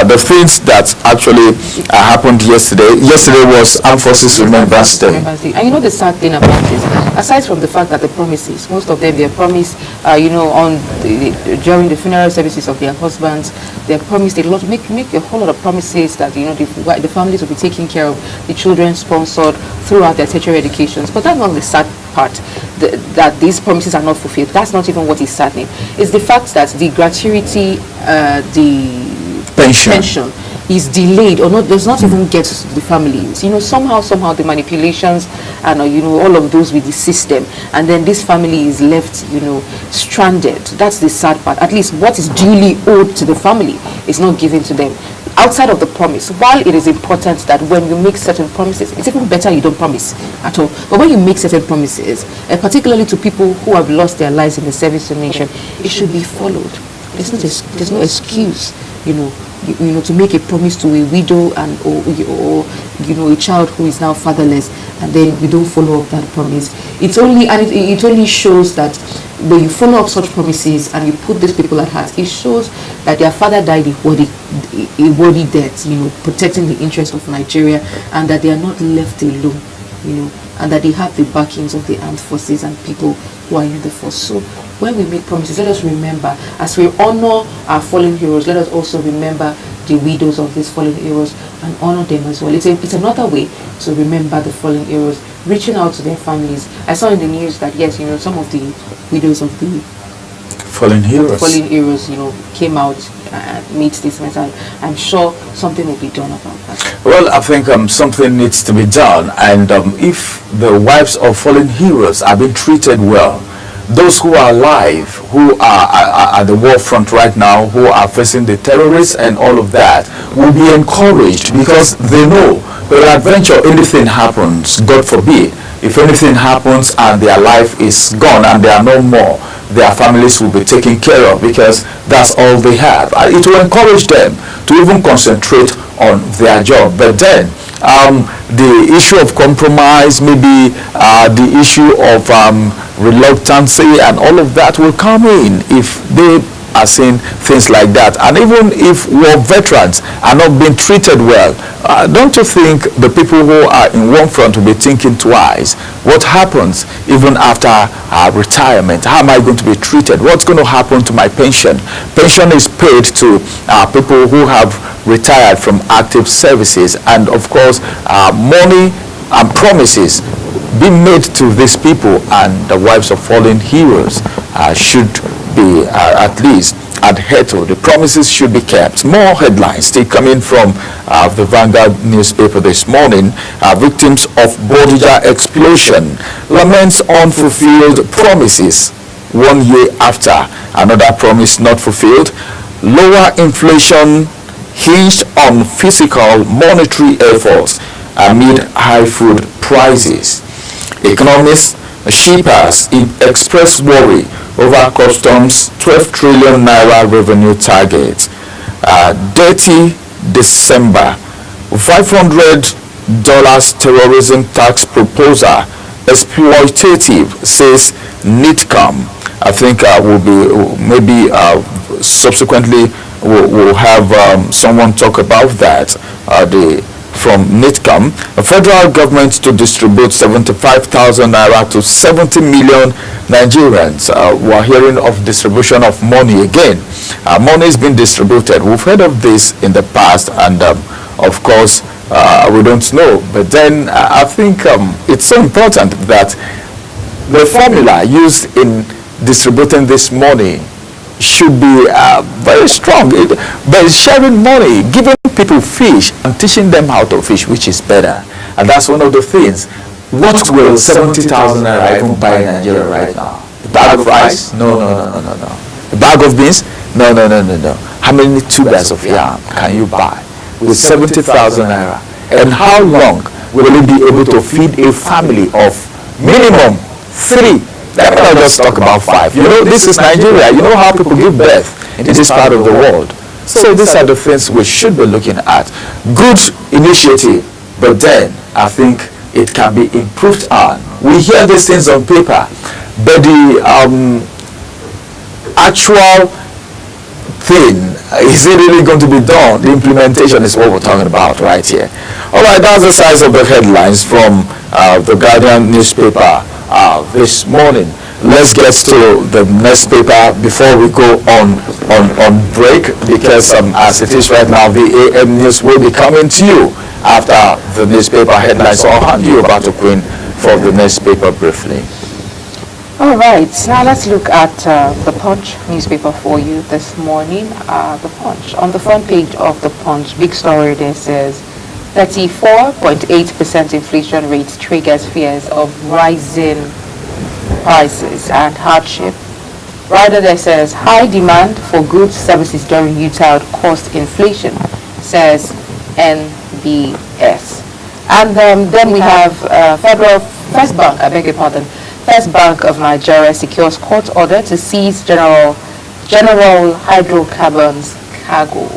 the things that actually happened yesterday. Yesterday was Armed Forces Remembrance Day.
And the sad thing about this, aside from the fact that the promises, most of them, they promised, during the funeral services of their husbands, they promised a lot, make a whole lot of promises that the families will be taken care of, the children sponsored throughout their tertiary educations. But that's not the sad part, that these promises are not fulfilled. That's not even what is saddening. It's the fact that the gratuity, the pension is delayed or not, does not even get to the families. Somehow the manipulations and all of those with the system, and then this family is left stranded. That's the sad part. At least what is duly owed to the family is not given to them. Outside of the promise, while it is important that when you make certain promises, it's even better you don't promise at all. But when you make certain promises, particularly to people who have lost their lives in the service to the nation, it should be followed. There's no excuse, to make a promise to a widow or a child who is now fatherless, and then you don't follow up that promise. It only shows that when you follow up such promises and you put these people at heart, it shows that their father died a worthy death, protecting the interests of Nigeria, and that they are not left alone, and that they have the backings of the armed forces and people who are in the force. So when we make promises, let us remember, as we honor our fallen heroes, let us also remember the widows of these fallen heroes and honor them as well. It's another way to remember the fallen heroes, reaching out to their families. I saw in the news that yes, some of the widows of the
fallen heroes
came out and made statements. I'm sure something will be done about that.
Well, I think something needs to be done, and if the wives of fallen heroes are being treated well, those who are alive, who are at the war front right now, who are facing the terrorists and all of that, will be encouraged, because they know that adventure, anything happens, God forbid, if anything happens and their life is gone and they are no more, their families will be taken care of, because that's all they have. It will encourage them to even concentrate on their job. But then the issue of compromise, maybe the issue of reluctancy and all of that will come in if they are saying things like that. And even if war veterans are not being treated well, don't you think the people who are in one front will be thinking twice? What happens even after retirement? How am I going to be treated? What's going to happen to my pension? Pension is paid to people who have retired from active services, and of course money and promises being made to these people and the wives of fallen heroes should be at least adhered to. The promises should be kept. More headlines still coming from the Vanguard newspaper this morning. Victims of Bodija explosion laments unfulfilled promises 1 year after another promise not fulfilled. Lower inflation hinged on physical monetary efforts amid high food prices. Economists, shippers express worry over customs 12 trillion naira revenue target. Dirty December. $500 terrorism tax proposal exploitative, says NITCOM. I think will be maybe subsequently we'll have someone talk about that. From NITCOM, the federal government to distribute 75,000 naira to 70 million Nigerians. We're hearing of distribution of money again. Money is being distributed. We've heard of this in the past, and of course, we don't know. But then I think it's so important that the formula used in distributing this money should be very strong. But sharing money, giving people fish and teaching them how to fish, which is better. And that's one of the things. What will 70,000 naira even buy in Nigeria right now? A bag of rice? No. A bag of beans? No. How many tubers of yam can you buy with 70,000 naira? And how long will it be able to feed a family of minimum 3? Let me not just talk about 5. You know, this is Nigeria. You know how people give birth in this part of the world. So these are the things we should be looking at. Good initiative, but then I think it can be improved on. We hear these things on paper, but the actual thing, is it really going to be done? The implementation is what we're talking about right here. All right, that's the size of the headlines from the Guardian newspaper this morning. Let's get to the next paper before we go on break, because as it is right now, the AM news will be coming to you after the newspaper headlines. So I'll hand you over to Queen for the next paper briefly.
All right, now let's look at the Punch newspaper for you this morning. The Punch, on the front page of the Punch, big story there says 34.8% inflation rate triggers fears of rising prices and hardship. Rather, there says high demand for goods services during youth-child cost inflation, says NBS. And then we have First Bank, I beg your pardon, First Bank of Nigeria secures court order to seize General Hydrocarbons cargo.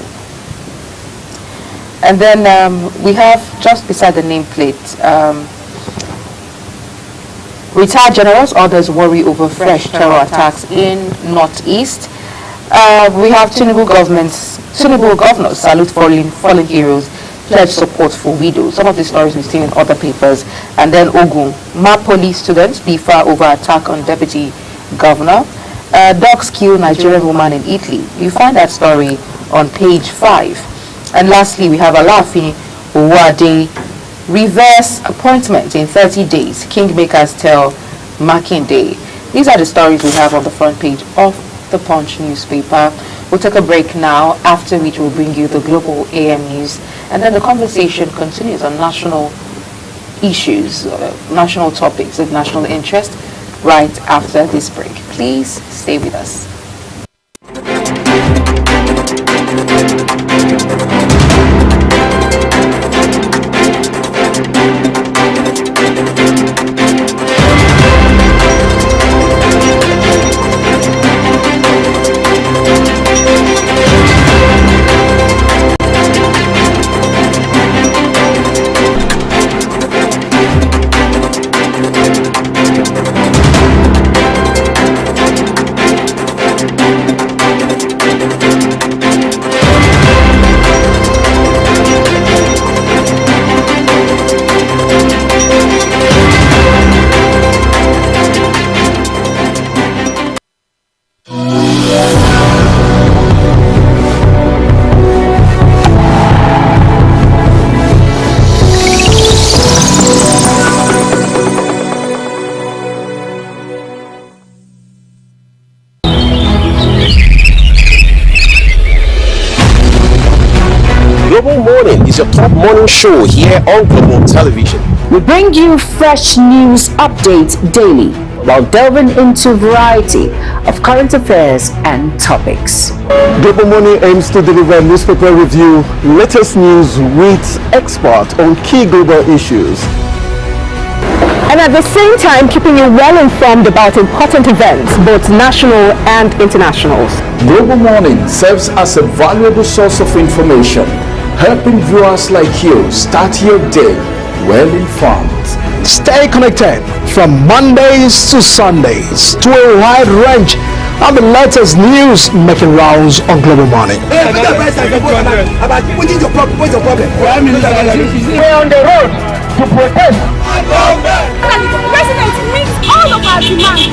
And then we have just beside the nameplate, retired generals, others worry over fresh terror attacks in Northeast. We have Tinubu governors salute fallen heroes, pledge support for widows. Some of the stories we've seen in other papers. And then Ogun, Mapoli students differ over attack on deputy governor. Dogs kill Nigerian woman in Italy. You find that story on page 5. And lastly, we have Alaafin Owode, reverse appointment in 30 days. Kingmakers tell Makinde. These are the stories we have on the front page of the Punch newspaper. We'll take a break now, after which we'll bring you the Global AM News. And then the conversation continues on national issues, national topics of national interest, right after this break. Please stay with us.
Global Morning is your top morning show here on Global Television.
We bring you fresh news updates daily while delving into a variety of current affairs and topics.
Global Morning aims to deliver newspaper review, latest news with experts on key global issues,
and at the same time keeping you well informed about important events, both national and international.
Global Morning serves as a valuable source of information, helping viewers like you start your day well informed.
Stay connected from Mondays to Sundays to a wide range are the latest news making rounds on Global Morning.
We're on the road to protest.
The president meets all of our demands.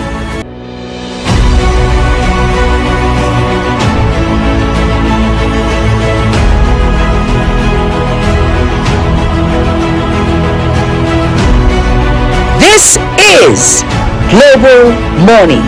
This is Global Morning.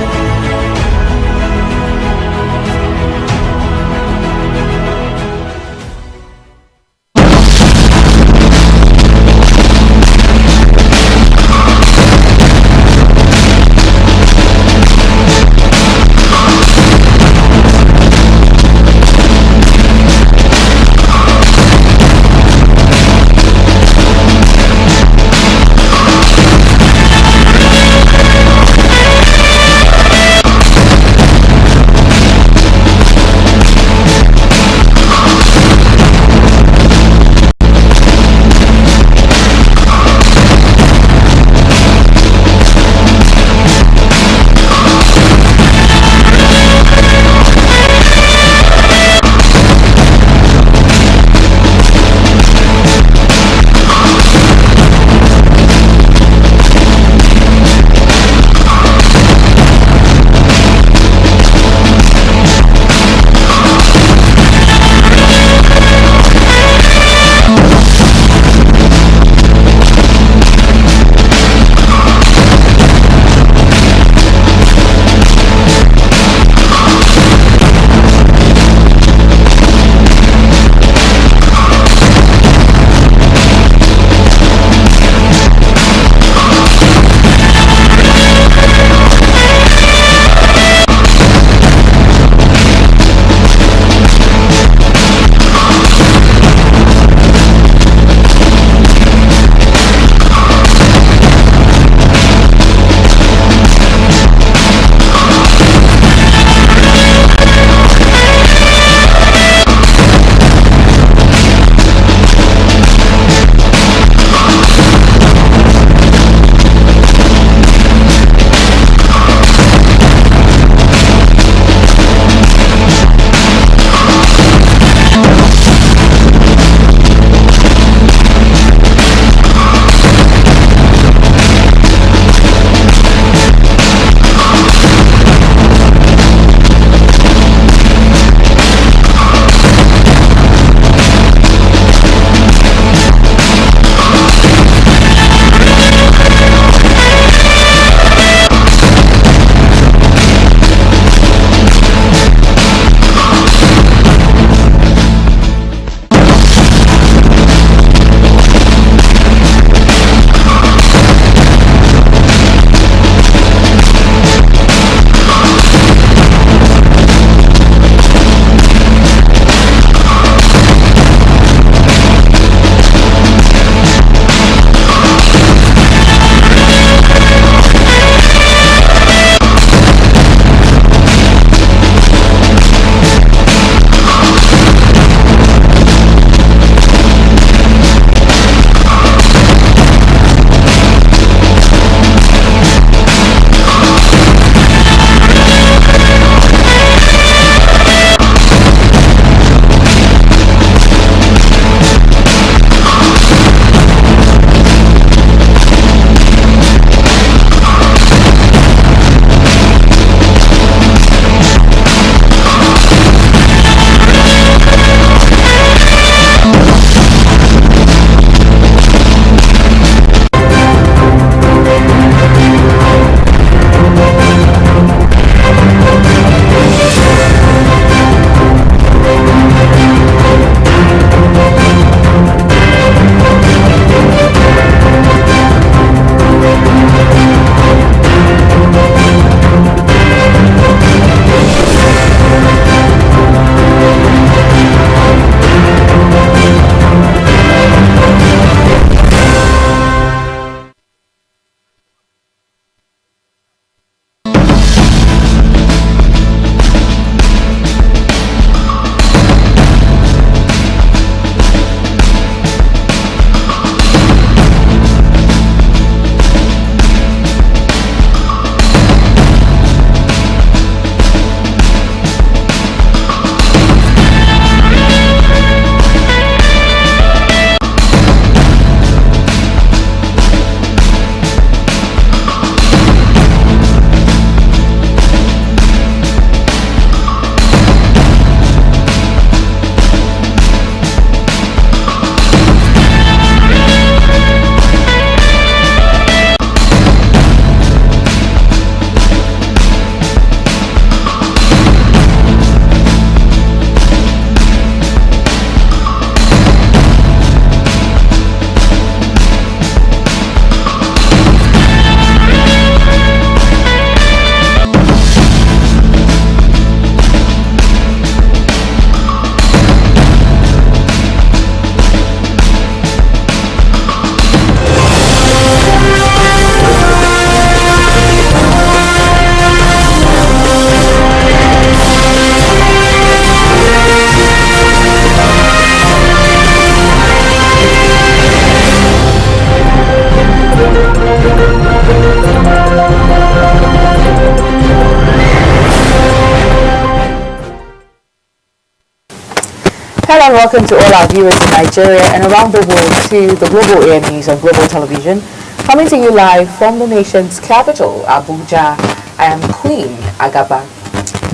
Hello and welcome to all our viewers in Nigeria and around the world to the Global Air News on Global Television. Coming to you live from the nation's capital, Abuja. I am Queen Agaba.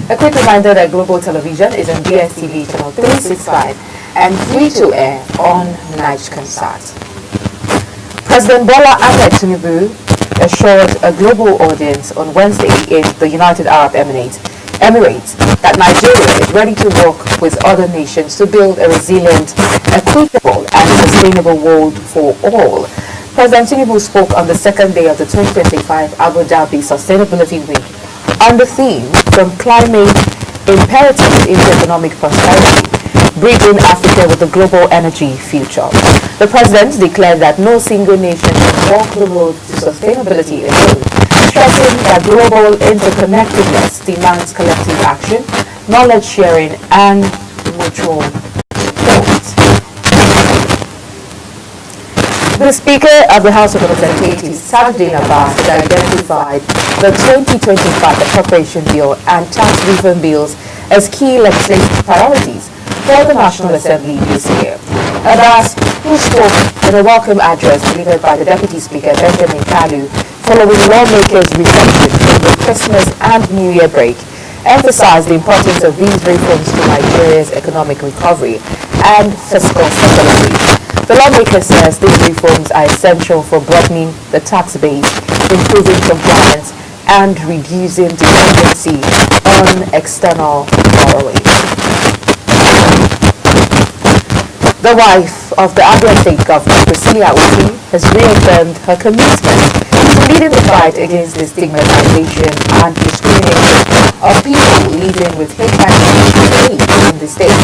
A quick reminder that Global Television is on DSTV channel 365 and free to air on Nigecomsat. President Bola Ahmed Tinubu assured a global audience on Wednesday in the United Arab Emirates that Nigeria is ready to work with other nations to build a resilient, equitable and sustainable world for all. President Tinubu spoke on the second day of the 2025 Abu Dhabi Sustainability Week on the theme From Climate Imperatives into Economic Prosperity, Bridging Africa with the Global Energy Future. The President declared that no single nation can walk the road to sustainability alone, stressing that global interconnectedness demands collective action, knowledge sharing, and mutual support. The Speaker of the House of Representatives, Sajid Abbas, has identified the 2025 Appropriation Bill and Tax Reform Bills as key legislative priorities for the National Assembly this year. Abbas, who spoke in a welcome address delivered by the Deputy Speaker, Benjamin Kalu, following lawmakers' reception from the Christmas and New Year break, emphasized the importance of these reforms to Nigeria's economic recovery and fiscal stability. The lawmaker says these reforms are essential for broadening the tax base, improving compliance, and reducing dependency on external borrowing. The wife of the Abia State Governor, Priscilla Uti, has reaffirmed her commitment to leading the fight against the stigmatization and discrimination of people living with HIV/AIDS in the state.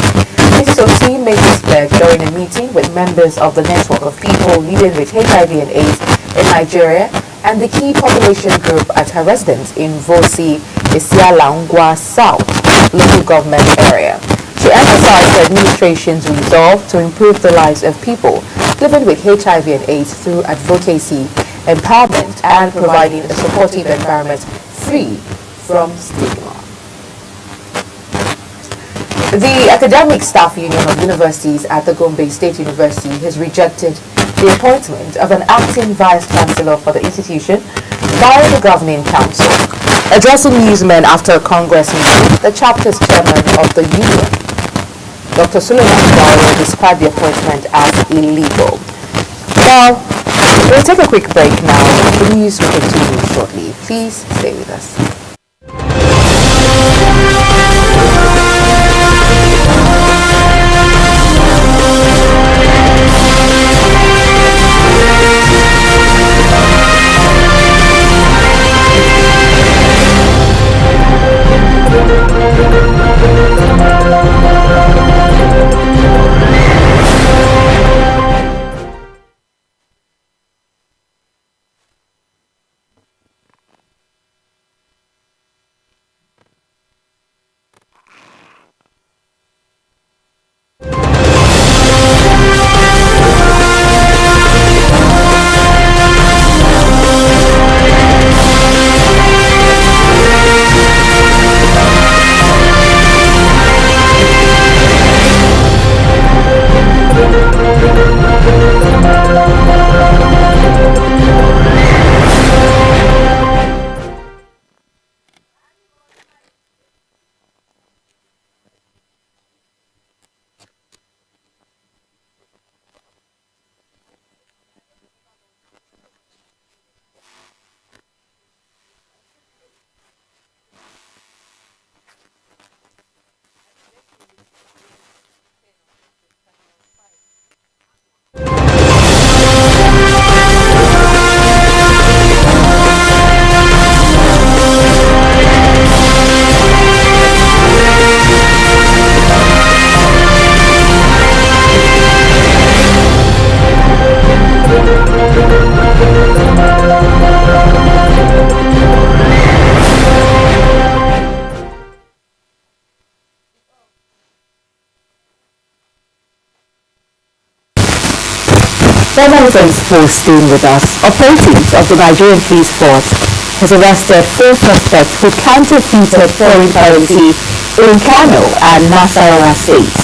Mrs. Uti made this pledge during a meeting with members of the network of people living with HIV and AIDS in Nigeria and the key population group at her residence in Vosi, Isialangwa South local government area. She emphasized the administration's resolve to improve the lives of people living with HIV and AIDS through advocacy, empowerment, and providing a supportive environment free from stigma. The Academic Staff Union of Universities at the Gombe State University has rejected the appointment of an acting vice-chancellor for the institution by the governing council. Addressing newsmen after a Congress meeting, the chapter's chairman of the union, Dr. Suleiman Bawo, described the appointment as illegal. Now, we'll take a quick break now. The news will continue shortly. Please stay with us. Thanks for staying with us. Operations of the Nigerian Police Force has arrested 4 suspects who counterfeited foreign currency in Kano and Nasarawa states.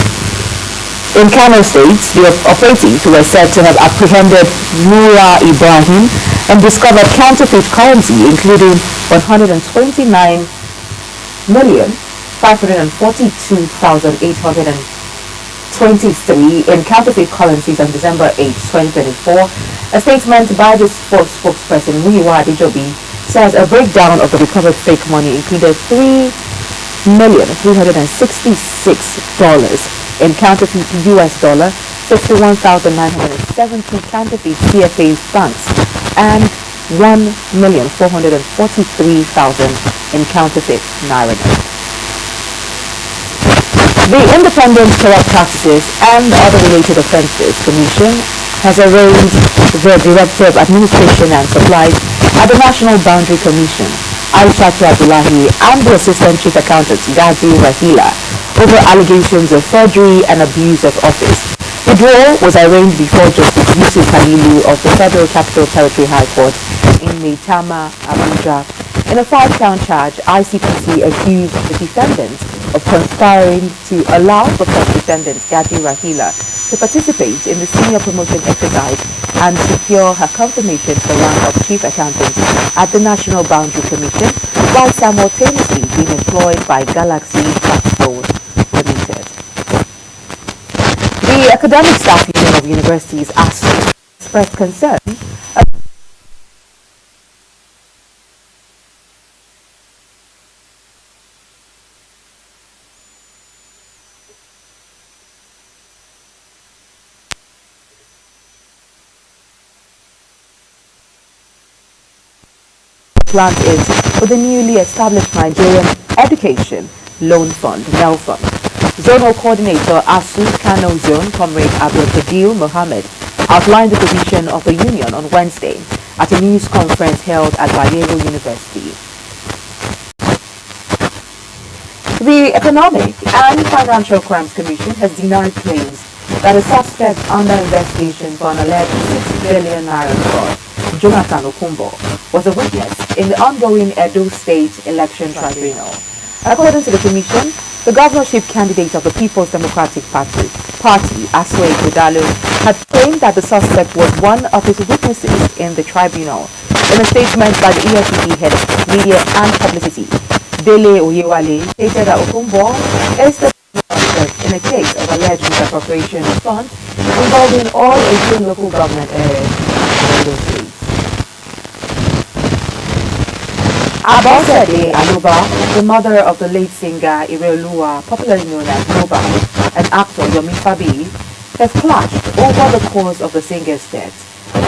In Kano State, the operatives were said to have apprehended Noura Ibrahim and discovered counterfeit currency, including 129,542,823 in counterfeit currencies on December 8, 2024. A statement by the spokesperson Muyiwa Adejobi says a breakdown of the recovered fake money included $3,366 in counterfeit US dollar, 61,970 counterfeit CFA francs, and 1,443,000 in counterfeit naira. The Independent Corrupt Practices and Other Related Offences Commission has arraigned the Director of Administration and Supplies at the National Boundary Commission, Aishatu Abdullahi, and the Assistant Chief Accountant, Gazi Rahila, over allegations of forgery and abuse of office. The duo was arraigned before Justice Yusuf Kalilu of the Federal Capital Territory High Court in Maitama, Abuja. In a 5-count charge, ICPC accused the defendants of conspiring to allow the first defendant, Gazi Rahila, to participate in the senior promotion exercise and secure her confirmation for rank of Chief Accountant at the National Boundary Commission, while simultaneously being employed by Galaxy Platform Limited. The Academic Staff Union of Universities expressed concern plant is for the newly established Nigerian Education Loan Fund, NELFund. Zonal Coordinator ASU Kano Zone, Comrade Abdul Fadil Mohammed, outlined the position of the union on Wednesday at a news conference held at Bayero University. The Economic and Financial Crimes Commission has denied claims that a suspect under investigation for an alleged 6 billion naira fraud, Jonathan Okumbo, was a witness in the ongoing Edo State Election Tribunal. According to the Commission, the governorship candidate of the People's Democratic Party, Aswe Godalo, had claimed that the suspect was one of his witnesses in the tribunal. In a statement by the EFCC head of media and publicity, Dele Oyewale stated that Okumbo is the suspect in a case of alleged misappropriation of funds involving all 18 local government areas in the state. Abosede Aloba, the mother of the late singer Ireolua, popularly known as Noba, and actor Yomi Fabi, have clashed over the cause of the singer's death.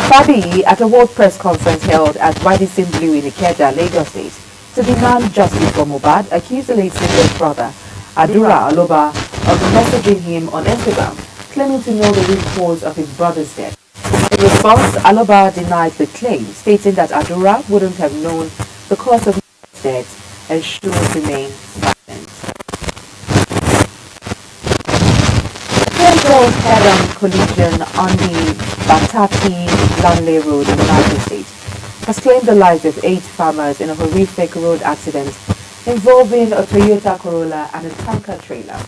Fabi, at a world press conference held at Radisson Blue in Ikeja, Lagos State, to demand justice for Mohbad, accused the late singer's brother, Adura Aloba, of messaging him on Instagram, claiming to know the root cause of his brother's death. In response, Aloba denied the claim, stating that Adura wouldn't have known the cause of his death and should remain silent. Central head-on collision on the Bataki-Lanle Road in United States has claimed the lives of 8 farmers in a horrific road accident involving a Toyota Corolla and a tanker trailer.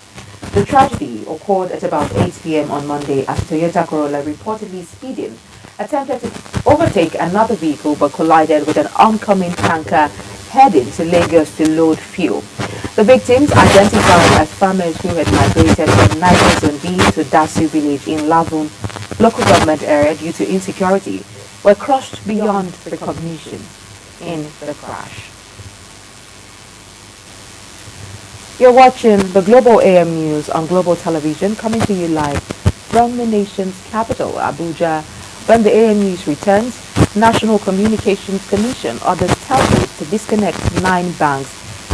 The tragedy occurred at about 8 p.m. on Monday as Toyota Corolla, reportedly speeding, attempted to overtake another vehicle but collided with an oncoming tanker heading to Lagos to load fuel. The victims, identified as farmers who had migrated from Niger Zone B to Dasu village in Lavun local government area due to insecurity, were crushed beyond recognition in the crash. You're watching the Global AM News on Global Television, coming to you live from the nation's capital, Abuja. When the AM News returns, National Communications Commission orders telcos to disconnect 9 banks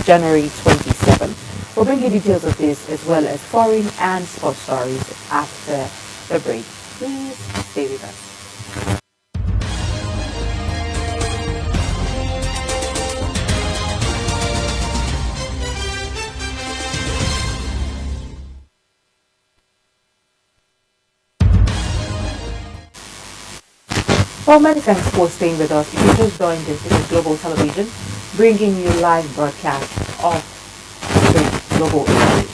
January 27. We'll bring you details of this as well as foreign and sports stories after the break. Please stay with us. Well, many thanks for staying with us. If you just joined us, this is Global Television, bringing you live broadcast of the Global News.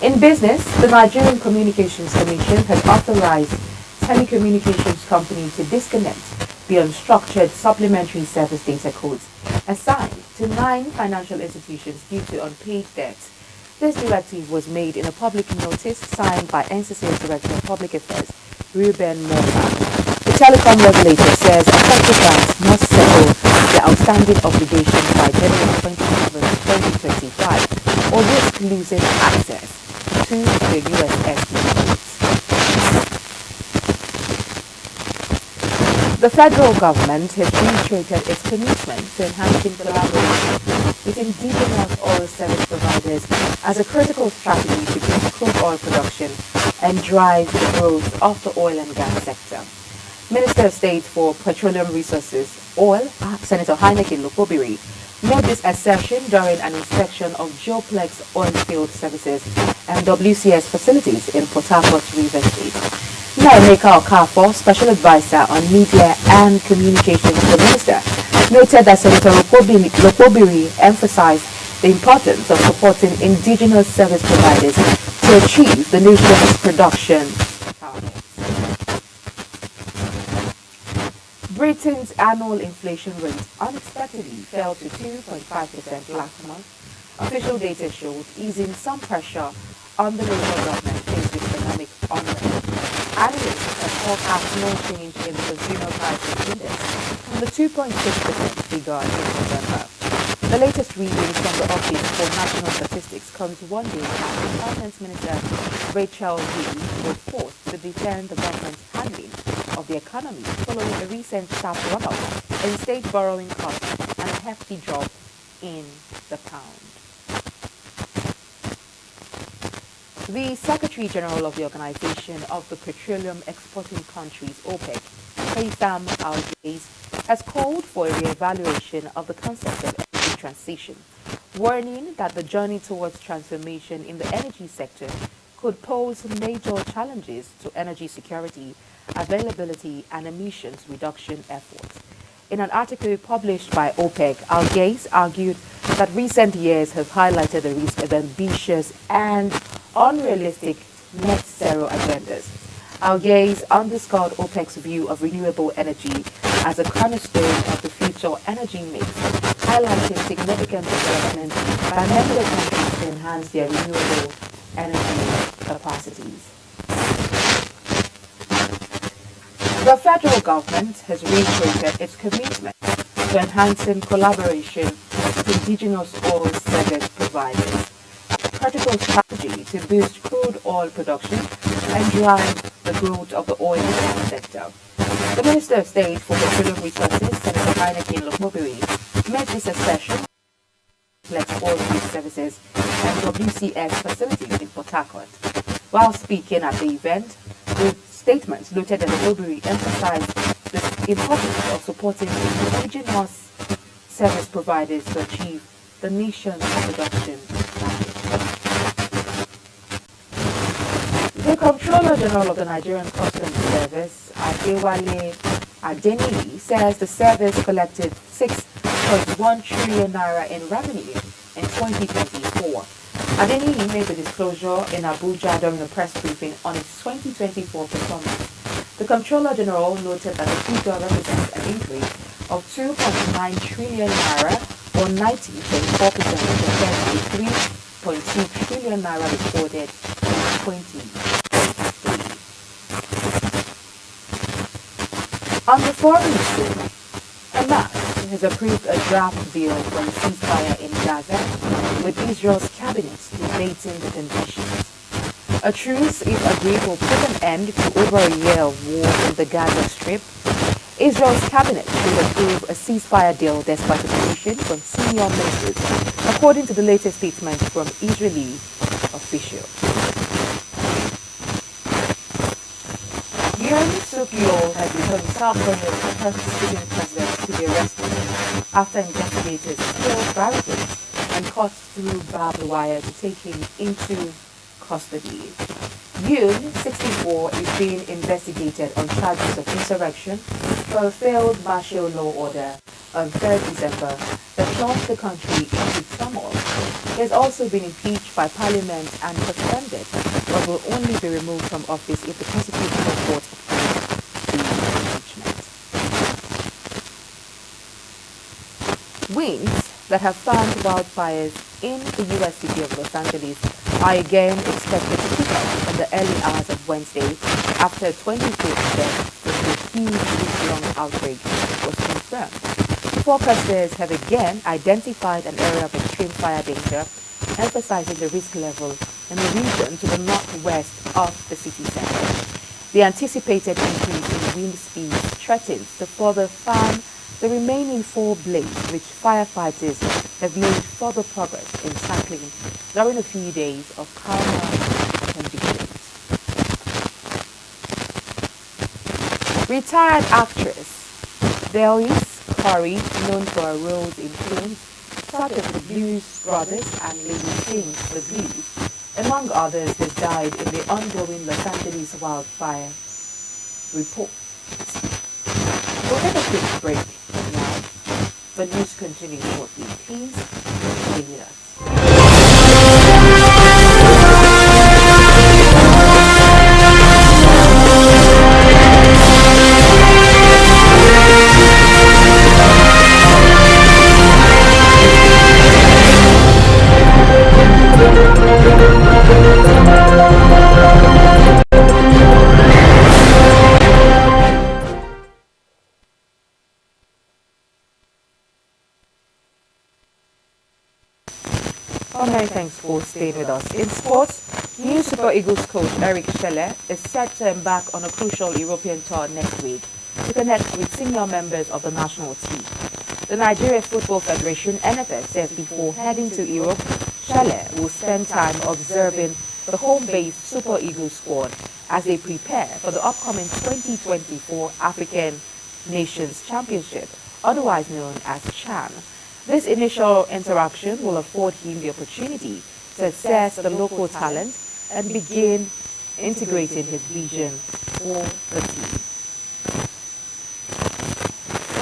In business, the Nigerian Communications Commission has authorized telecommunications companies to disconnect the unstructured supplementary service data codes assigned to 9 financial institutions due to unpaid debts. This directive was made in a public notice signed by NCC's Director of Public Affairs, Ruben Mola. The telecom regulator says affected banks must settle their outstanding obligations by January 27, 2025, or risk losing access to the USSD codes. The federal government has reiterated its commitment to enhancing collaboration with indigenous oil service providers as a critical strategy to boost crude oil production and drive the growth of the oil and gas sector. Minister of State for Petroleum Resources, Oil, Senator Heineken Lokobiri, made this assertion during an inspection of Geoplex oil field services and WCS facilities in Port Harcourt, Rivers State. Naimeka Okafor, Special Advisor on Media and Communications to the Minister, noted that Senator Lokobiri emphasized the importance of supporting indigenous service providers to achieve the nation's production targets. Britain's annual inflation rate unexpectedly fell to 2.5% last month. Official data showed easing some pressure on the Labour government faced with economic unrest. Analysts have forecast no change in the consumer prices index from the 2.6% figure in November. The latest readings from the Office for National Statistics comes one day after Finance Minister Rachel Reeves was forced to defend the government's handling of the economy following a recent sharp run-up in state borrowing costs and a hefty drop in the pound. The Secretary General of the Organization of the Petroleum Exporting Countries, OPEC, Haytham Al-Ghais, has called for a re-evaluation of the concept of energy transition, warning that the journey towards transformation in the energy sector could pose major challenges to energy security, availability, and emissions reduction efforts. In an article published by OPEC, Al-Ghais argued that recent years have highlighted the risk of ambitious and unrealistic net zero agendas. Al-Ghais underscored OPEC's view of renewable energy as a cornerstone of the future energy mix, highlighting significant development by member countries to enhance their renewable energy capacities. The federal government has reiterated its commitment to enhancing collaboration with indigenous oil service providers, a critical strategy to boost crude oil production and drive the growth of the oil and gas sector. The Minister of State for Petroleum Resources, Senator Heineken Lokobiri, made this assertion at oil field services and WCS facilities in Port Harcourt. While speaking at the event, the statement noted that Lokobiri emphasized the importance of supporting indigenous service providers to achieve the nation's production target. The Comptroller General of the Nigerian Customs Service, Adewale Adeniyi, says the service collected 6.1 trillion naira in revenue in 2024. Adeniyi made the disclosure in Abuja during a press briefing on its 2024 performance. The Comptroller General noted that the figure represents an increase of 2.9 trillion naira or 90.4% compared to the 3.2 trillion naira recorded in 2023. On the foreign issue, Hamas has approved a draft bill for a ceasefire in Gaza, with Israel's cabinet debating the conditions. A truce, if agreed, will put an end to over a year of war in the Gaza Strip. Israel's cabinet will approve a ceasefire deal despite opposition from senior ministers, according to the latest statement from Israeli officials. Yoon Suk-yeol has become South Korea's first sitting president to be arrested after investigators scaled barricades and cut through barbed wire to take him into custody. Yoon, 64, is being investigated on charges of insurrection for a failed martial law order on 3rd December that plunged the country into turmoil. He has also been impeached by Parliament and suspended, but will only be removed from office if the Constitutional Court approves the impeachment. Winds that have fanned wildfires in the U.S. city of Los Angeles are again expected to pick up in the early hours of Wednesday after a 24th death in a huge week-long outbreak was confirmed. Forecasters have again identified an area of extreme fire danger, emphasizing the risk level in the region to the northwest of the city center. The anticipated increase in wind speeds threatens to further fan the remaining 4 blazes, which firefighters have made further progress in tackling during a few days of calmer conditions. Retired actress Delise Curry, known for her roles in films such as The Blues Brothers and Lady Sings The Blues, among others, has died in the ongoing Los Angeles wildfire report. We'll take a quick break now. The news continues shortly. Please stay with us. Many thanks for staying with us. In sports, new Super Eagles coach Eric Schelle is set to embark on a crucial European tour next week to connect with senior members of the national team. The Nigeria Football Federation (NFF) says before heading to Europe, Schelle will spend time observing the home-based Super Eagles squad as they prepare for the upcoming 2024 African Nations Championship, otherwise known as CHAN. This initial interaction will afford him the opportunity to assess the local talent and begin integrating his vision for the team.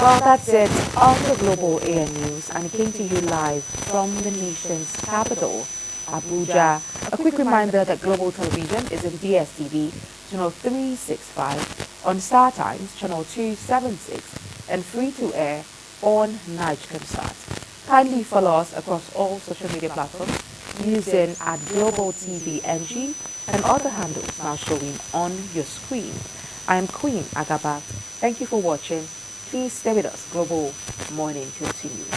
Well, that's it on the Global AN News, and it came to you live from the nation's capital, Abuja. A quick reminder that Global Television is in DSTV, channel 365, on Star Times, channel 276, and free to air on Nigecomsat. Kindly follow us across all social media platforms using @GlobalTVNG and other handles now showing on your screen. I am Queen Agabat. Thank you for watching. Please stay with us. Global Morning continues.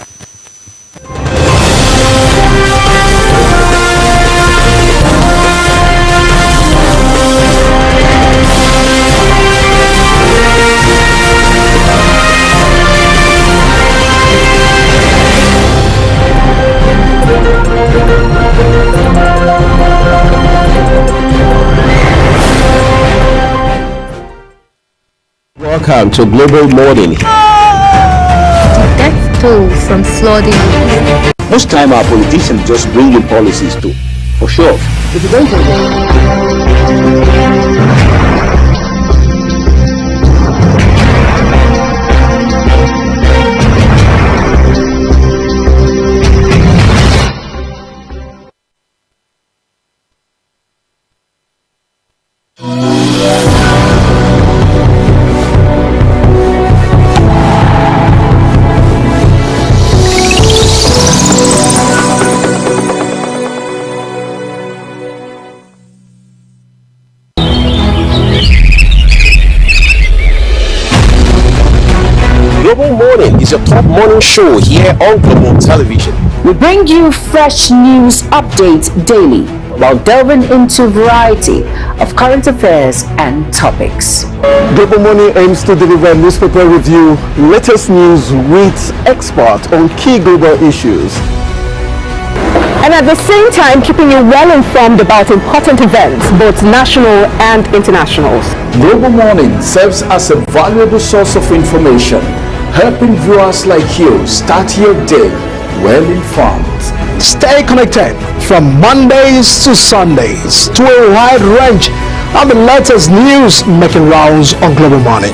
Welcome to Global Morning.
Death toll from flooding.
Most time our politicians just bring you policies too, for sure. If you don't Global Morning is your top morning show here on Global Television.
We bring you fresh news updates daily while delving into a variety of current affairs and topics.
Global Morning aims to deliver newspaper review, latest news with experts on key global issues,
and at the same time keeping you well informed about important events, both national and international.
Global Morning serves as a valuable source of information, helping viewers like you start your day well informed.
Stay connected from Mondays to Sundays to a wide range of the latest news making rounds on Global Morning.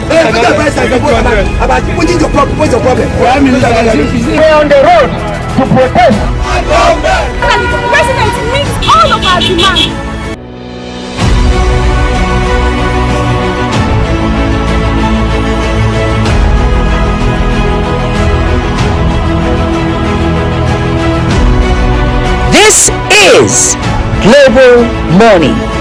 What's your problem?
We're on the road
to protest.
The president meets all of our demands.
This is Global Morning.